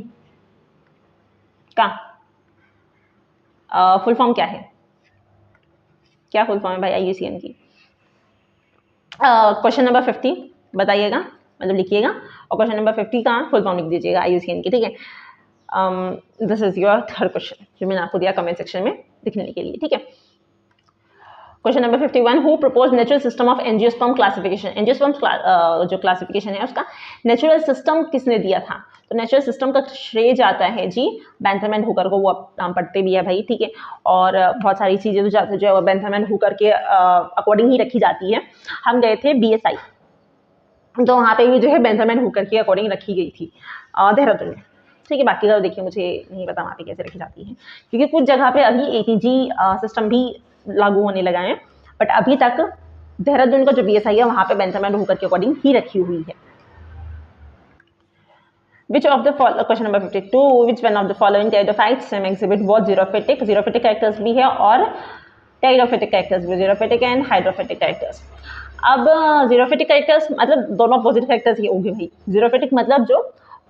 का फुल फॉर्म क्या है? क्या फुल फॉर्म है भाई IUCN की? क्वेश्चन नंबर 50 बताइएगा, मतलब लिखिएगा, और क्वेश्चन नंबर 50 का फुल फॉर्म लिख दीजिएगा IUCN की, ठीक है। This is your third question जो मैंने आपको दिया कमेंट सेक्शन में लिखने के लिए, ठीक है। Question number 51, who propose natural system of angiosperm classification? Angiosperm जो क्लासिफिकेशन है उसका नेचुरल सिस्टम किसने दिया था? तो नेचुरल सिस्टम का श्रेय जाता है जी बेंथम एंड हुकर को, वो नाम पढ़ते भी है भाई, ठीक है। और बहुत सारी चीजें जो है वो बेंथम एंड हुकर के अकॉर्डिंग ही रखी जाती है। हम गए थे BSI, तो वहाँ पे भी जो है बेंथम एंड हुकर के अकॉर्डिंग रखी गई थी देहरादून में, ठीक है। बाकी का देखिए मुझे नहीं पता वहाँ पे कैसे रखी जाती है, क्योंकि कुछ जगह पे अभी ATG सिस्टम भी लागू होने लगा है, बट अभी तक देहरादून का जो BSI है वहाँ पे बेंथम एंड हुकर के अकॉर्डिंग ही रखी हुई है। Which of the question number 52, which one of the following pteridophytes exhibit both xerophytic characters भी है और pteridophytic characters भी, xerophytic and hydrophytic characters। अब xerophytic characters मतलब दोनों अपोजिट characters ही होंगे भाई। xerophytic मतलब जो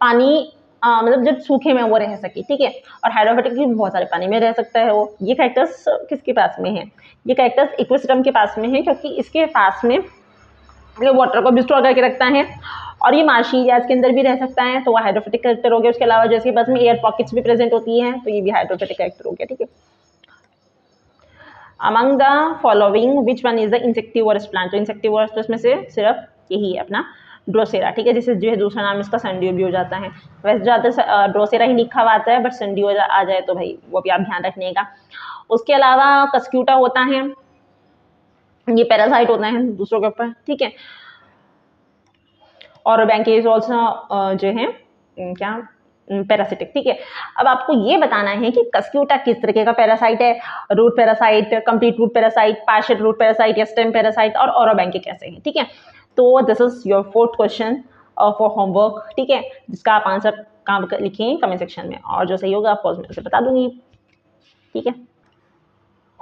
पानी मतलब जब सूखे में वो रह सके, ठीक है, और हाइड्रोफिटिक भी बहुत सारे पानी में रह सकता है वो। ये कैरेक्टर्स किसके पास में है? ये कैरेक्टर्स इकोसिस्टम के पास में है, क्योंकि इसके पास में ये वाटर को भी स्टोर करके रखता है, और ये मार्शी एरियाज के अंदर भी रह सकता है, तो वो हाइड्रोफिटिक कैरेक्टर हो गया। उसके अलावा जैसे बस में एयर पॉकेट्स भी प्रेजेंट होती हैं, तो ये भी हाइड्रोफिटिक कैरेक्टर हो गया, ठीक है। Among the following which one is the insectivorous plant? तो इंसेक्टिवोरस तो इसमें से सिर्फ यही है अपना ड्रोसेरा, ठीक है, जिसे जो है दूसरा नाम इसका संडियो भी हो जाता है। वैसे ज़्यादातर ड्रोसेरा ही लिखा हुआ आता है, बट संडियो आ जाए तो भाई वो भी आप ध्यान रखने का। उसके अलावा कस्क्यूटा होता है, ये पैरासाइट होता है दूसरों के ऊपर, ठीक है। और बैंकेज ऑल्सो जो है क्या पैरासिटिक, ठीक है। अब आपको ये बताना है कि कस्क्यूटा किस तरीके का पैरासाइट है, root parasite, complete root parasite, partial root parasite या स्टेम पैरासाइट, और ओरोबैंके कैसे हैं, ठीक है। तो this is your fourth question for homework, ठीक है, जिसका आप आंसर कहाँ लिखें? कमेंट सेक्शन में, और जो सही होगा आपको मैं उसे बता दूंगी, ठीक है।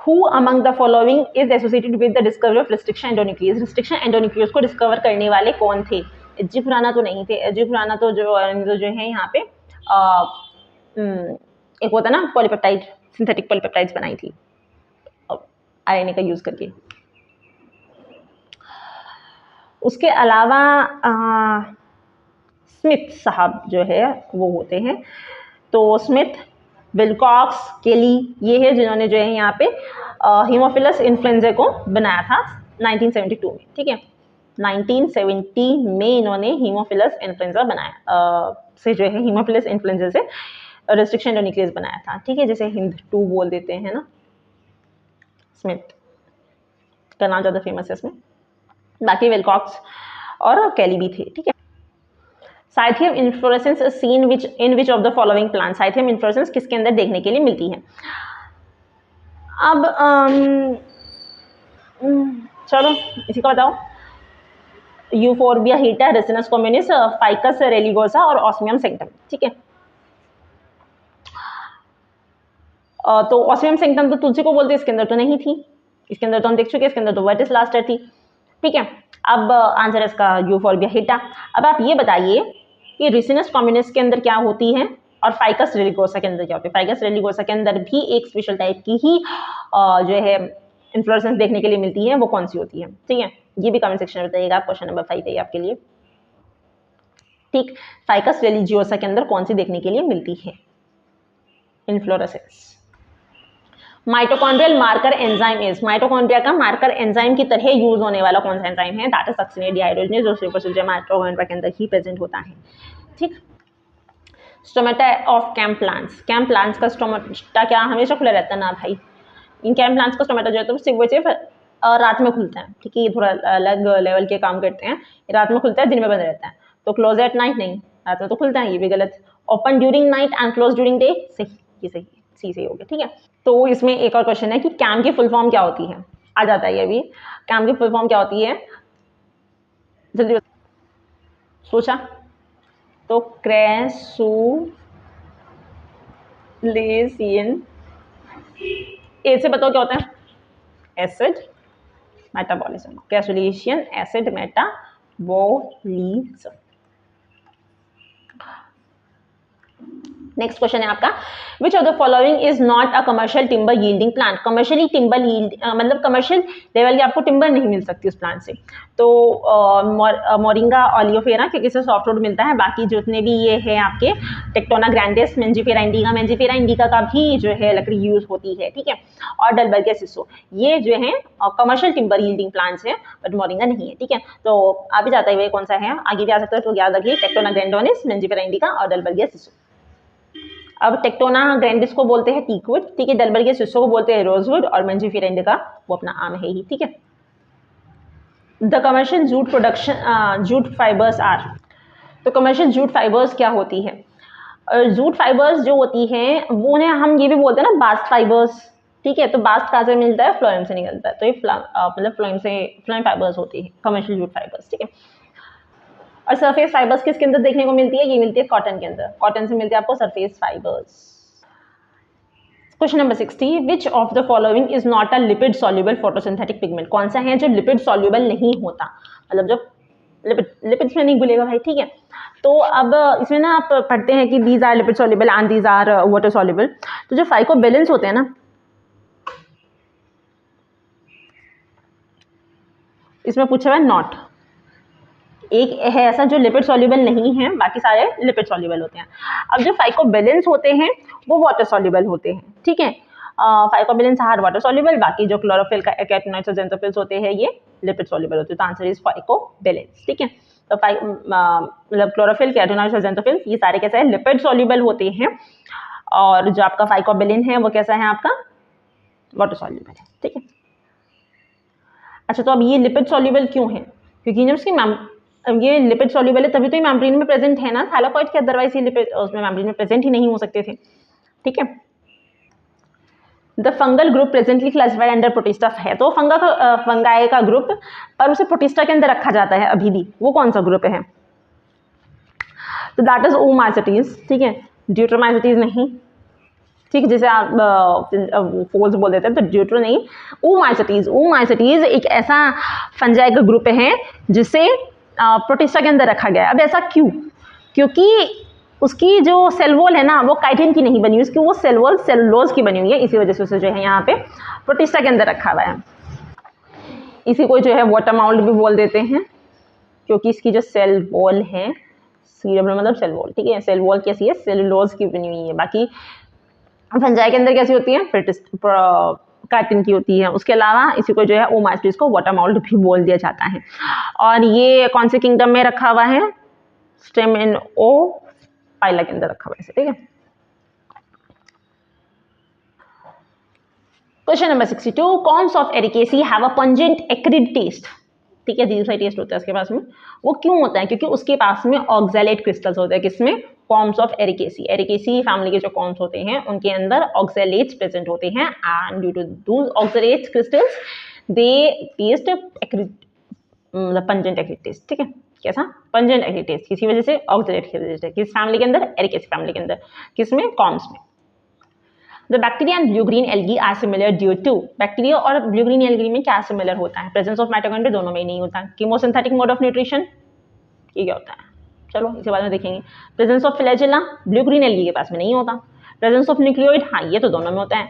Who among the following is associated with the discovery of restriction endonuclease? restriction endonuclease को डिस्कवर करने वाले कौन थे? एच.जी. खुराना तो नहीं थे। एच.जी. खुराना तो जो है यहाँ पे एक होता ना पॉलीपेप्टाइड, सिंथेटिक पॉलीपेप्टाइड्स बनाई थी आरएनए का यूज करके। उसके अलावा स्मिथ साहब जो है वो होते हैं, तो स्मिथ, विलकॉक्स, केली, ये है जिन्होंने जो है यहाँ पे हीमोफिलस इन्फ्लुएंजा को बनाया था 1972 में। ठीक है, 1970 में इन्होंने हीमोफिलस इन्फ्लुएंजा बनाया से जो है हीमोफिलस इन्फ्लुएंजा से रेस्ट्रिक्शन एंडोन्यूक्लियस बनाया था। ठीक है, जैसे हिंद 2 बोल देते हैं ना, स्मिथ का नाम ज़्यादा फेमस है इसमें, बाकी विलकॉक्स और कैली भी थे। ठीक है, cyathium inflorescence seen in which of the following plant? Cyathium inflorescence किसके अंदर देखने के लिए मिलती है? अब चलो इसी का बताओ। यूफोर्बिया हीटा, रेसिनस कॉम्युनिस, फाइकस रेलिगोसा और ऑस्मियम सेंक्टम। ठीक है, तो ऑस्मियम सेंक्टम तो तुलसी को बोलते हैं, इसके अंदर तो नहीं थी, इसके अंदर तो हम देख चुके हैं, इसके अंदर तो वर्टिस लास्टर थी। ठीक है, अब आंसर है इसका यूफोर्बिया हीटा। अब आप ये बताइए कि रेसिनस कॉम्युनिस के अंदर क्या होती है और फाइकस रेलिगोसा के अंदर क्या होती है? फाइकस रेलिगोसा के अंदर भी एक स्पेशल टाइप की ही जो है इन्फ्लोरेसेंस देखने के लिए मिलती है, वो कौन सी होती है? ठीक है, ये भी कमेंट सेक्शन में बताइएगा। क्वेश्चन नंबर 5 है आपके लिए। ठीक, फाइकस रेलिजियोसा के अंदर कौन सी देखने के लिए मिलती है inflorescence? Mitochondrial marker enzyme is, mitochondria का मार्कर एंजाइम की तरह यूज होने वाला कौन सा एंजाइम है? दैट इज सक्सिनेट डिहाइड्रोजनेज, जो सुपरसिलियर माइटोकॉन्ड्रिया के अंदर ही प्रेजेंट होता है। ठीक, stomata of camp plants, camp plants का स्टोमेटा क्या हमेशा खुला रहता है ना भाई? इन कैम्प प्लांट्स का स्टोमेटा जो है तो सिर्फ रात में खुलता है। ठीक है, ये थोड़ा अलग लेवल के काम करते हैं, ये रात में खुलता है, दिन में बंद रहता है। तो क्लोज एट नाइट नहीं, रात में तो खुलता है, ये भी गलत। Open during night and close during day, सही, ये सही है, सी सही हो गया। ठीक है, तो इसमें एक और क्वेश्चन है कि कैम की फुल फॉर्म क्या होती है? आ जाता है ये भी, कैम की फुल फॉर्म क्या होती है? जल्दी सोचा तो क्रैसुलेशियन, ए से बताओ क्या होता है? Acid metabolism, crassulacean acid metabolism. Next question है आपका, which of the following is not a commercial timber yielding plant? Commercially timber yield मतलब कमर्शियल लेवल की आपको टिम्बर नहीं मिल सकती उस प्लांट से। तो मोरिंगा ओलियोफेरा, क्योंकि इससे सॉफ्टवुड मिलता है। बाकी जितने भी ये है आपके टेक्टोना ग्रैंडिस, मेंजिफेरा इंडिका, मेंजिफेरा इंडिका का भी जो है लकड़ी यूज होती है। ठीक है, और डलबर्गिया सिसो, ये जो है कमर्शियल टिम्बर यील्डिंग प्लांट्स है, बट मोरिंगा नहीं है। ठीक है, तो आ भी जाता है कौन सा है, आगे भी आ सकता है, तो याद रखिए टेक्टोना ग्रैंडोनिस, मेंजिफेरा इंडिका और डलबर्गिया सिसो। अब टेक्टोना ग्रैंडिस को बोलते हैं टीकवुड। ठीक है, डलबर्गिया सिसो को बोलते हैं रोजवुड, और मेंजिफेरा इंडिका वो अपना आम है ही। ठीक है, the commercial jute production jute fibres are, तो कमर्शियल जूट फाइबर्स क्या होती है? जूट फाइबर्स जो होती हैं वो उन्हें हम ये भी बोलते हैं ना बास्ट फाइबर्स। ठीक है, तो बास्ट कहाँ से मिलता है? फ्लोएम से निकलता है, तो ये मतलब फ्लोएम फाइबर्स होती है कमर्शियल जूट फाइबर्स। ठीक है, और सरफेस फाइबर्स किसके अंदर देखने को मिलती है? ये मिलती है कॉटन के अंदर, कॉटन से मिलती है आपको surface fibres. Question number 60, which of the following is not a lipid soluble photosynthetic pigment? कौन सा है जो लिपिड सॉल्युबल नहीं होता, मतलब जो लिपिड्स में नहीं घुलेगा भाई। ठीक है, तो अब इसमें ना आप पढ़ते हैं कि these are lipid soluble and these are water soluble. तो जो फाइकोवैलेंस होते हैं ना, इसमें पूछा हुआ है नॉट, एक है ऐसा जो लिपिड सॉल्युबल नहीं है, बाकी सारे लिपिड सॉल्युबल होते हैं। अब जो फाइकोवैलेंस होते हैं वो वाटर सॉल्युबल होते हैं। ठीक है, फाइकोवैलेंस आर वाटर सॉल्युबल, बाकी जो क्लोरोफिल का कैटोनॉइड्स और ज़ेंथोफिल्स होते हैं ये लिपिड सॉल्युबल होते हैं। तो आंसर इज फाइकोवैलेंस। ठीक है, तो मतलब क्लोरोफिल, कैटोनॉइड्स और ज़ेंथोफिल्स ये सारे कैसे हैं? लिपिड सॉल्युबल होते हैं, और जो आपका फाइकोवैलेंस है वो कैसा है आपका? वाटर सॉल्युबल है। ठीक है, अच्छा, तो अब ये लिपिड सॉल्युबल क्यों है? क्योंकि जब इसकी ये लिपिड सॉल्युबल है तभी तो ये मेम्ब्रेन में प्रेजेंट है ना, थैलाकॉइड के अदरवाइज ये लिपिड उसमें मेम्ब्रेन में प्रेजेंट ही नहीं हो सकते थे। ठीक है, the fungal group presently classified under protista है, तो फंगाई का ग्रुप पर उसे प्रोटिस्टा के अंदर रखा जाता है अभी भी, वो कौन सा ग्रुप है? तो दैट इज ओमाइसिटीज। ठीक है, ड्यूट्रोमाइसिटीज नहीं, ठीक, जैसे आप फोल्स बोल देते हैं, तो ड्यूट्रो नहीं, ओमाइसिटीज एक ऐसा फंजाई का ग्रुप है जिसे प्रोटिस्टा के अंदर रखा गया है। अब ऐसा क्यों? क्योंकि उसकी जो सेल वॉल है ना वो काइटिन की नहीं बनी हुई, उसकी वो सेल वॉल सेलुलोज की बनी हुई है, इसी वजह से उसे जो है यहाँ पे प्रोटिस्टा के अंदर रखा हुआ है। इसी को जो है वाटर माउल्ट भी बोल देते हैं, क्योंकि इसकी जो सेल वॉल है, सीरम मतलब सेल वॉल, ठीक है, सेल वॉल कैसी है, सेलुलोज की बनी हुई है। बाकी फंजाई के अंदर कैसी होती है, काइटिन की होती है। उसके अलावा इसी को जो है ओमाइसिटीज को वाटर माउल्ट भी बोल दिया जाता है। और ये कौन से किंगडम में रखा हुआ है? स्टेम इन ओ पाइला के अंदर रखा हुआ है, ठीक है। Question number 62, corms of Ericaceae have a pungent acrid taste, ठीक है, अजीब सा टेस्ट होता है उसके पास में। वो क्यों होता है? क्योंकि उसके पास में ऑक्सैलेट क्रिस्टल्स होते हैं। किसमें? कॉर्म्स ऑफ एरिकेसी फैमिली के जो कॉर्म्स होते हैं उनके अंदर ऑक्सैलेट्स प्रेजेंट होते हैं, and due to those oxalate crystals they taste acrid, मतलब पंजेंट एक्रिड टेस्ट, ठीक है। कैसा? पंजेंट एक्रिड टेस्ट, किसी वजह से ऑक्सैलेट की वजह से। किस फैमिली के अंदर? एरिकेसी फैमिली के अंदर। किसमें? कॉर्म्स में। The bacteria and blue green algae are similar due to, bacteria और ब्लू ग्रीन एल्गी में क्या सिमिलर होता है? प्रेजेंस ऑफ माइटोकॉन्ड्रिया दोनों में ही नहीं होता। कीमोसिंथेटिक मोड ऑफ न्यूट्रिशन, ये क्या होता है? चलो इसे बाद में देखेंगे। Presence of flagella, blue green algae के पास में नहीं होता। प्रेजेंस ऑफ न्यूक्लियोइड, हाँ ये तो दोनों में होता है।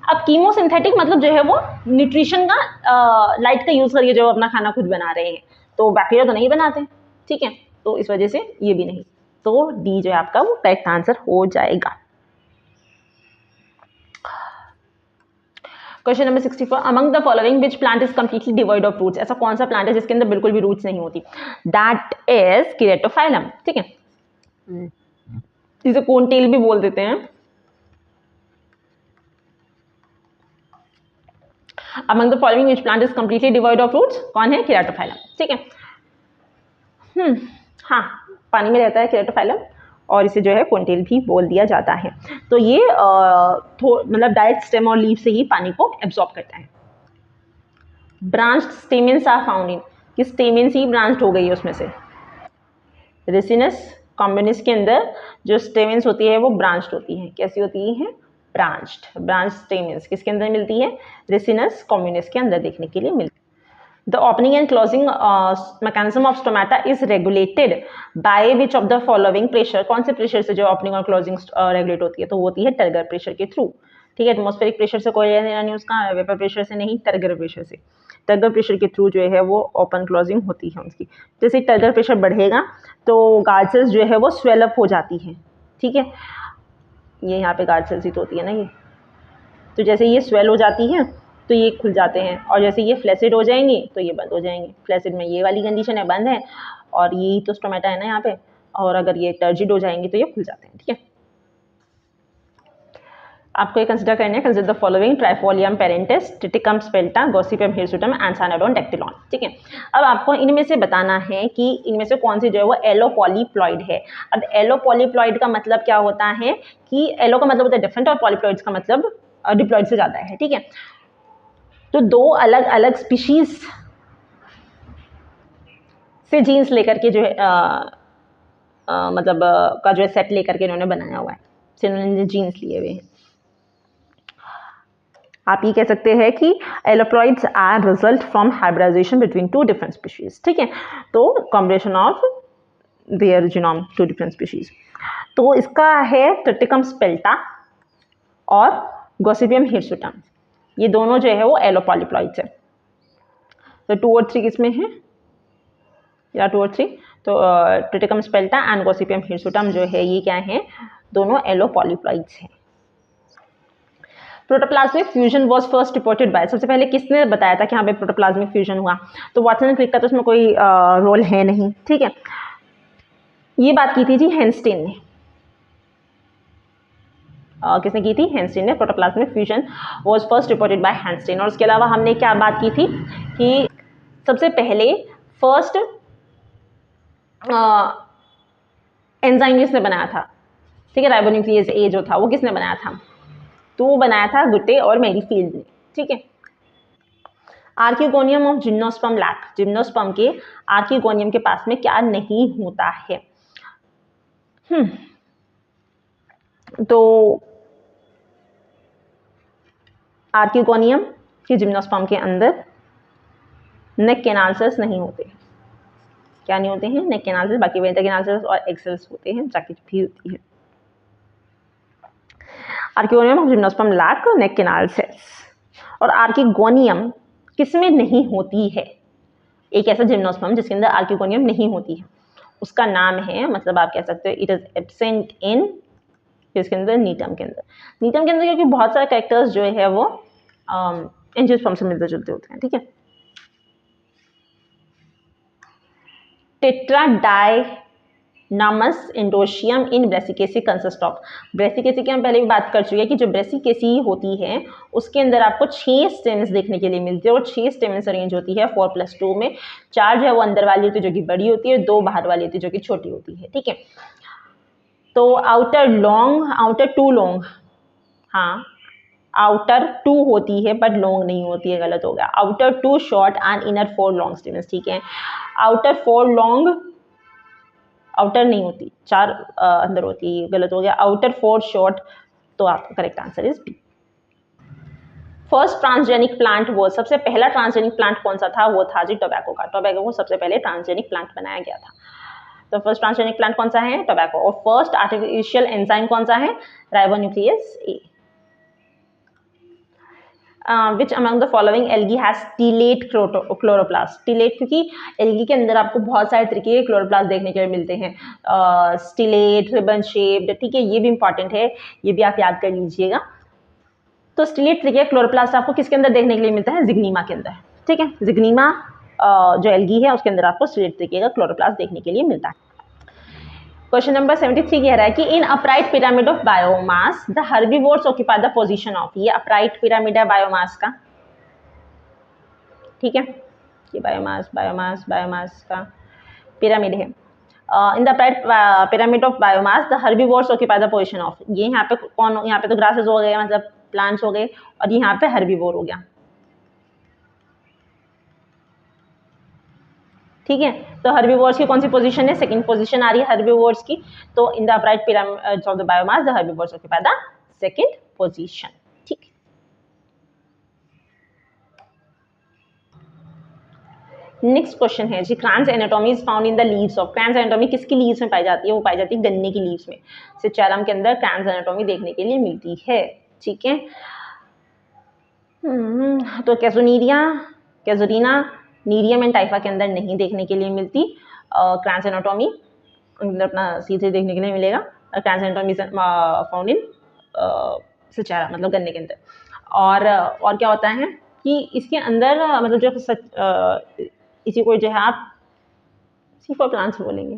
अब कीमोसिंथेटिक मतलब जो है वो न्यूट्रिशन का लाइट का यूज करके जो अपना खाना खुद बना रहे हैं, तो बैक्टीरिया तो नहीं बनाते, ठीक है, तो इस वजह से ये भी नहीं। तो डी जो है आपका वो करेक्ट आंसर हो जाएगा। Question number 64, among the following which plant is completely devoid of roots, ऐसा कौन सा प्लांट है जिसके अंदर बिल्कुल भी रूट्स नहीं होती? दैट इज केरेटोफाइलम, ठीक है, इसे कोन टेल भी बोल देते हैं। Among the following which plant is completely devoid of roots, कौन है? केरेटोफाइलम, ठीक है। हाँ, पानी में रहता है केरेटोफाइलम, और इसे जो है कोनटेल भी बोल दिया जाता है। तो ये मतलब डायरेक्ट स्टेम और लीफ से ही पानी को एब्जॉर्ब करता है। Branched stamens are found in, कि स्टेमेंस ही ब्रांच्ड हो गई है उसमें से। रेसिनस कॉम्बिनिस के अंदर जो स्टेमेंस होती है वो ब्रांच्ड होती है। कैसी होती है? ब्रांच्ड। ब्रांच स्टेमेंस किसके अंदर मिलती है? रेसिनस कॉम्बिनिस के अंदर देखने के लिए मिलती है। The opening and closing mechanism of stomata is regulated by which of the following pressure, कौन से प्रेशर से जो ओपनिंग और क्लोजिंग रेगुलेट होती है? तो वो होती है टर्गर प्रेशर के थ्रू, ठीक है। एटमॉस्फेरिक प्रेशर से कोई लेना नहीं उसका, वेपर प्रेशर से नहीं, टर्गर प्रेशर से। टर्गर प्रेशर के थ्रू जो है वो ओपन क्लोजिंग होती है उसकी। जैसे टर्गर प्रेशर बढ़ेगा तो गार्ड सेल्स जो है वो स्वेलअप हो जाती है, ठीक है। ये यहाँ पे गार्ड सेल्स ही तो होती है ना ये, तो जैसे ये स्वेल हो जाती है तो ये खुल जाते हैं, और जैसे ये फ्लैसिड हो जाएंगे तो ये बंद हो जाएंगे। फ्लैसिड में ये वाली कंडीशन है, बंद है, और ये तो स्टोमेटा है ना यहाँ पे, और अगर ये टर्जिड हो जाएंगे तो ये खुल जाते हैं, ठीक है। आपको ये कंसिडर करना है, consider the following Trifolium pratense, Triticum spelta, Gossypium hirsutum, Cynodon dactylon, ठीक है। अब आपको इनमें से बताना है कि इनमें से कौन सी जो है वो एलोपॉलीप्लॉइड है। अब एलोपॉलीप्लॉइड का मतलब क्या होता है कि एलो का मतलब होता है डिफरेंट, और पॉलीप्लॉइड्स का मतलब डिप्लॉइड से ज़्यादा है, ठीक है। तो दो अलग अलग स्पीशीज से जीन्स लेकर के जो है मतलब का जो है सेट लेकर के इन्होंने बनाया हुआ है, सिनोनिम जीन्स लिए हुए हैं। आप ये कह सकते हैं कि alloploids are result from hybridization between two different species, ठीक है। तो combination of their genome two different species. तो इसका है ट्रिटिकम स्पेल्टा और गॉसिपियम हिरसुटम, ये दोनों जो है वो एलोपॉलीप्लॉइड्स है। तो 2 और 3 किसमें है? या 2 और 3, तो ट्रिटिकम स्पेल्टा एंड गॉसिपियम हिरसुटम जो है ये क्या है? दोनों एलोपॉलीप्लॉइड्स हैं। Protoplasmic fusion was first reported bye, सबसे पहले किसने बताया था कि यहाँ पे प्रोटोप्लाज्मिक फ्यूजन हुआ? तो वाटसन एंड क्रिक का तो उसमें कोई रोल है नहीं, ठीक है। ये बात की थी जी हेनस्टेन ने। किसने की थी? हेनस्टेन ने। Protoplasmic fusion was first reported by Hanstein. और उसके अलावा हमने क्या बात की थी कि सबसे पहले फर्स्ट एंजाइम किसने बनाया था? ठीक है, राइबोन्यूक्लियेज ए जो था वो किसने बनाया था? तो वो बनाया था गुटे और मैरीफील्ड ने, ठीक है। Archegonium of gymnosperm lack, gymnosperm के आर्किगोनियम के पास में क्या नहीं होता है? तो आर्किगोनियम के जिम्नोस्पर्म के अंदर नेक कैनाल सेल्स नहीं होते। क्या नहीं होते हैं? नेक कैनाल सेल्स, बाकी वेंट्रल कैनाल सेल्स और एग सेल्स होते हैं, जाके भी होती है। Archegonium of gymnosperm lack neck canal cells. और आर्किगोनियम किसमें नहीं होती है? एक ऐसा जिम्नोस्पर्म जिसके अंदर आर्किगोनियम नहीं होती है, उसका नाम है, मतलब आप कह सकते हो इट इज एब्सेंट इन, इसके अंदर नीटम के अंदर। नीटम के अंदर क्योंकि बहुत सारे कैरेक्टर्स जो है वो एंजियोस्पर्म से मिलते जुलते होते हैं, ठीक है। Tetradynamous androecium in Brassicaceae consist of. Brassicaceae की हम पहले भी बात कर चुके हैं कि जो ब्रेसिकेसी होती है उसके अंदर आपको 6 स्टेम्स देखने के लिए मिलते हैं और 6 स्टेम्स अरेंज होती है 4+2 में। 4 जो है वो अंदर वाली होती है जो कि बड़ी होती है, 2 बाहर वाली होती है जो कि छोटी होती है, ठीक है। तो आउटर टू लॉन्ग, हाँ आउटर 2 होती है बट लॉन्ग नहीं होती है, गलत हो गया। Outer 2 short and inner 4 long stems, ठीक है। आउटर 4 लॉन्ग, आउटर नहीं होती, 4 अंदर होती है, गलत हो गया। आउटर 4 शॉर्ट, तो आपका correct answer is B. First transgenic plant वो, सबसे पहला ट्रांसजेनिक प्लांट कौन सा था? वो था जी टोबैको का। टोबैको को सबसे पहले ट्रांसजेनिक प्लांट बनाया गया था। तो फर्स्ट ट्रांसजेनिक प्लांट कौन सा है? टोबैको। और फर्स्ट आर्टिफिशियल एंजाइम कौन सा है? Ribonuclease A. Which among the following algae has stellate chloroplast. Stellate क्योंकि एल्गी के अंदर आपको बहुत सारे तरीके के क्लोरोप्लास्ट देखने के लिए मिलते हैं, स्टीलेट, रिबन शेप्ड, ठीक है, ये भी इंपॉर्टेंट है, ये भी आप याद कर लीजिएगा। तो स्टीलेट तरीके क्लोरोप्लास्ट आपको किसके अंदर देखने के लिए मिलता है? जिग्नीमा के अंदर, ठीक है। जिग्नीमा जो एल्गी है उसके अंदर आपको स्टीलेट तरीके का क्लोरोप्लास्ट देखने के लिए मिलता है। क्वेश्चन नंबर 73 कह रहा है कि इन upright pyramid of biomass the herbivores occupy the position of. ये अपराइट पिरामिड है बायोमास का, ठीक है, ये बायोमास का पिरामिड है। In the upright pyramid of biomass the herbivores occupy the position of. ये यहाँ पे कौन, यहाँ पे तो ग्रासेस हो गए, मतलब प्लांट्स हो गए, और यहाँ पे हर्बीवोर हो गया, ठीक है। तो हर्बीवोर्स की कौन सी पोजीशन है? सेकंड पोजीशन आ रही है हर्बीवोर्स की। तो in the upright pyramid of the biomass the herbivores occupy the second position, ठीक। नेक्स्ट क्वेश्चन है जी, Kranz anatomy is found in the leaves of. Kranz anatomy किसकी लीव्स में पाई जाती है? वो पाई जाती है गन्ने की लीव्स में। सिचारम के अंदर क्रांस एनाटॉमी देखने के लिए मिलती है, ठीक है। तो कैजुरीना, नीरियम एंड टाइफा के अंदर नहीं देखने के लिए मिलती क्रांस एनाटॉमी, अपना सीधे देखने के लिए मिलेगा। क्रांस एनाटॉमी फाउंड इन सिचारा, मतलब गन्ने के अंदर। और क्या होता है कि इसके अंदर मतलब जो इसी को जो है आप C4 प्लांट्स बोलेंगे।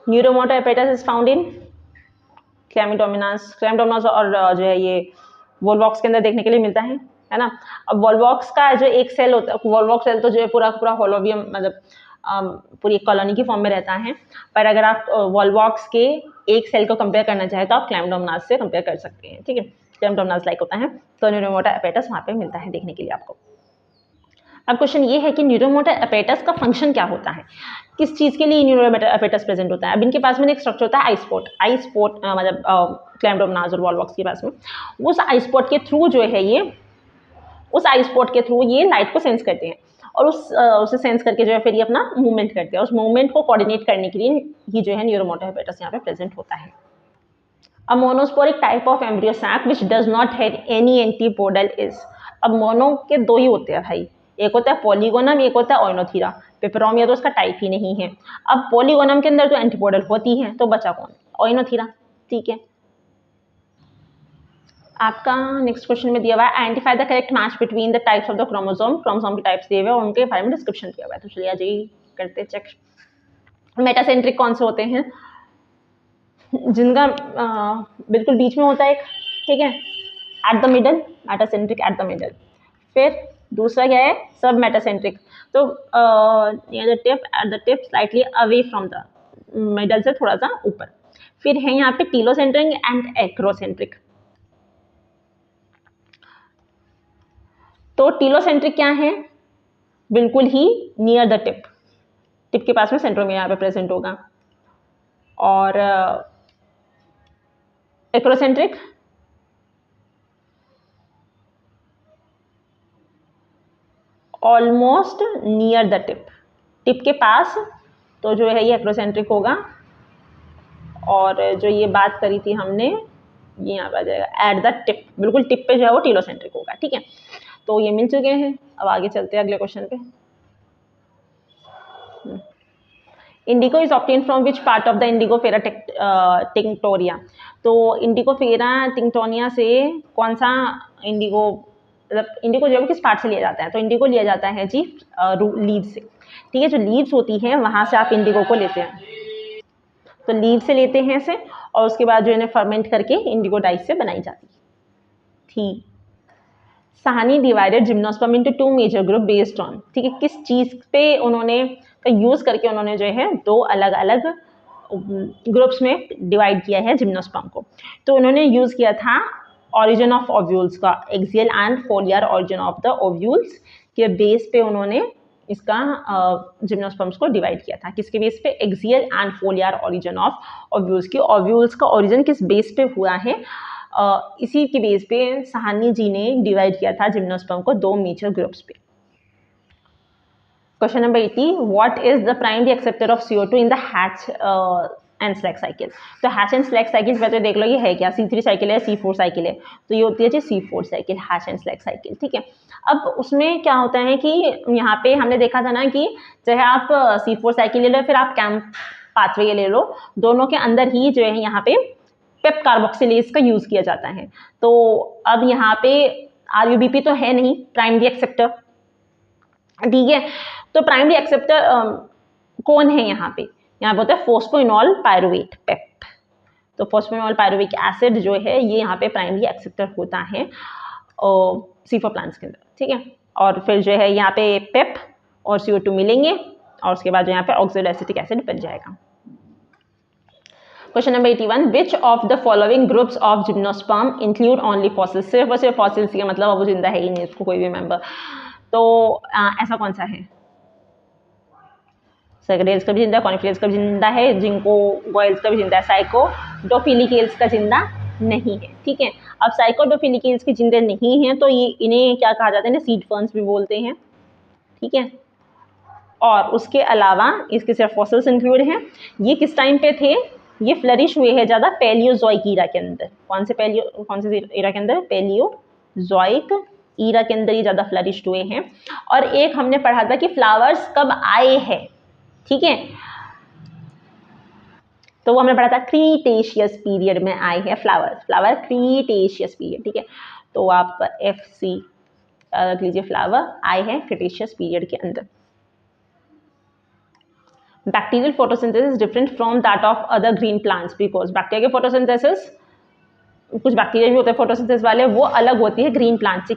न्यूरोमोटा एपेटस इज फाउंड इन क्लेमिडोमिनास और जो है ये वोल्वॉक्स के अंदर देखने के लिए मिलता है ना। अब वोल्वॉक्स का जो एक सेल होता है, वोल्वॉक्स सेल तो जो है पूरा होलोबियम, मतलब पूरी एक कॉलोनी की फॉर्म में रहता है। पर अगर आप वोल्वॉक्स के एक सेल को कंपेयर करना चाहें तो आप क्लेमिडोमिनास से कंपेयर कर सकते हैं, ठीक है। क्लेमिडोमिनास लाइक होता है, तो न्यूरोमोटा एपेटस वहाँ पे मिलता है देखने के लिए आपको। अब क्वेश्चन ये है कि न्यूरोमोटा एपेटस का फंक्शन क्या होता है, किस चीज़ के लिए न्यूरोमोटा एपेटस प्रेजेंट होता है। अब इनके पास में एक स्ट्रक्चर होता है आई स्पॉट, मतलब क्लेमिडोमिनास और वोल्वॉक्स के पास में उस आई स्पॉट के थ्रू जो है ये, उस आई स्पॉट के थ्रू ये लाइट को सेंस करते हैं और उसे सेंस करके जो है फिर ये अपना मूवमेंट करते हैं। उस मूवमेंट को कोऑर्डिनेट करने के लिए ये जो है न्यूरोमोटा एपेटस यहाँ पे प्रेजेंट होता है। A monosporic type of embryo sac which does not have any antipodal is। अब मोनो के दो ही होते हैं भाई, एक होता है पॉलीगोनम, एक होता है ओइनोथीरा। पेपरोमिया तो उसका टाइप ही नहीं है। अब पॉलीगोनम के अंदर तो एंटीपोडल होती है, तो बचा कौन? ओइनोथीरा, ठीक है। आपका नेक्स्ट क्वेश्चन में दिया हुआ है identify the correct match between the types of the chromosome. Chromosome के टाइप्स दिए हुए और उनके बारे में डिस्क्रिप्शन दिया हुआ है, तो चलिए आज यही करते चेक। मेटासेंट्रिक कौन से होते हैं? जिनका बिल्कुल बीच में होता है एक, ठीक है, at the middle, metacentric at the middle. फिर दूसरा क्या है? सब मेटासेंट्रिक, तो near the tip, at the tip, slightly away from the middle से थोड़ा सा ऊपर। फिर है यहाँ पे टीलोसेंट्रिक एंड एक्रोसेंट्रिक। तो टीलोसेंट्रिक क्या है? बिल्कुल ही नियर द टिप, टिप के पास में सेंट्रोमियर यहाँ पे प्रेजेंट होगा। और acrocentric almost near the tip, tip के पास, तो जो है ये एक्रोसेंट्रिक होगा। और जो ये बात करी थी हमने, ये यहाँ पर आ जाएगा एट द टिप, बिल्कुल टिप पे जो है वो टेलोसेंट्रिक होगा। ठीक है, तो ये मिल चुके हैं। अब आगे चलते हैं अगले क्वेश्चन पे। Indigo is obtain from which part of the Indigofera tinctoria. तो इंडिगोफेरा टिंक्टोनिया से कौन सा इंडिगो, मतलब इंडिगो जो है किस पार्ट से लिया जाता है? तो इंडिगो लिया जाता है जी लीव से। ठीक है, जो लीव्स होती हैं वहाँ से आप इंडिगो को लेते हैं। तो लीव से लेते हैं इसे, और उसके बाद जो है फर्मेंट करके इंडिगो डाइस से बनाई जाती थी। Sahni divided gymnosperm into 2 major group based on, ठीक है, किस चीज़ पे उन्होंने का यूज़ करके उन्होंने जो है 2 अलग अलग ग्रुप्स में डिवाइड किया है जिम्नोस्पर्म को। तो उन्होंने यूज़ किया था ऑरिजिन ऑफ ओव्यूल्स का, axial and फोलियर origin of the ovules के बेस पे उन्होंने इसका जिम्नोस्पर्म्स को डिवाइड किया था। किसके बेस पे? Axial and फोलियर origin of ovules की। ओव्यूल्स का ओरिजिन किस बेस पे हुआ है? इसी के बेस पे साहनी जी ने डिवाइड किया था जिम्नोस्पर्म को 2 मेजर ग्रुप्स पे। Question number 80, what is the primary acceptor of CO2 in the hatch and slag cycle. तो हैच एंड स्लैग साइकिल पहले देख लो ये है क्या, C3 साइकिल है, C4 साइकिल है। तो ये होती है जी C4 cycle, hatch and slag cycle. ठीक है, अब उसमें क्या होता है कि यहाँ पे हमने देखा था ना कि चाहे आप C4 साइकिल ले लो फिर आप कैम्प पाथवे ले लो, दोनों के अंदर ही जो है यहाँ पे पेप कार्बोक्सिलेज का यूज किया जाता है। तो अब यहाँ पे RUBP तो है नहीं प्राइमरी एक्सेप्टर, ठीक है। तो प्राइमरी एक्सेप्टर कौन है यहाँ पे? यहाँ पे होता है फोस्फोइनॉल पायरुवेट, पेप। तो फोस्फोइनॉल पायरुविक एसिड जो है ये यहाँ पे प्राइमरी एक्सेप्टर होता है C4 प्लांट्स के अंदर। ठीक है, और फिर जो है यहाँ पे पेप और CO2 मिलेंगे और उसके बाद जो यहाँ पे ऑक्सोएसिटिक एसिड बन जाएगा। Question number 81, which of the following groups of gymnosperm include only fossils. सिर्फ और सिर्फ फॉसिल्स का मतलब अब वो जिंदा है ही नहीं, इसको कोई भी मेंबर। तो ऐसा कौन सा है? सैकडेल्स का भी जिंदा है, कॉनिफेरस का भी जिंदा है, जिंको गोयल्स का भी जिंदा है, साइकोडोफिलिकेल्स का जिंदा नहीं है। ठीक है, अब साइकोडोफिलिकेल्स के जिंदे नहीं हैं तो ये इन्हें क्या कहा जाता है ना, सीड फर्न्स भी बोलते हैं। ठीक है, और उसके अलावा इसके सिर्फ फॉसिल्स इंक्लूड हैं। ये किस टाइम पे थे? ये फ्लरिश हुए हैं ज़्यादा पैलियोजोइक ईरा के अंदर। कौन से ईरा के अंदर? पैलियोजोइक ईरा के अंदर ये ज़्यादा फ्लरिश हुए हैं। और एक हमने पढ़ा था कि फ्लावर्स कब आए हैं, ठीक है, तो वो हमने पढ़ा था क्रीटेशियस पीरियड में आए हैं फ्लावर क्रीटेशियस पीरियड। ठीक है, तो आप FC रख लीजिए, फ्लावर आए हैं क्रीटेशियस पीरियड के अंदर। Bacterial photosynthesis different from that of other green plants because bacteria के फोटोसिंथेसिस, कुछ बैक्टीरिया भी होते हैं फोटोसिंथेसिस वाले, वो अलग होती है ग्रीन प्लांट से।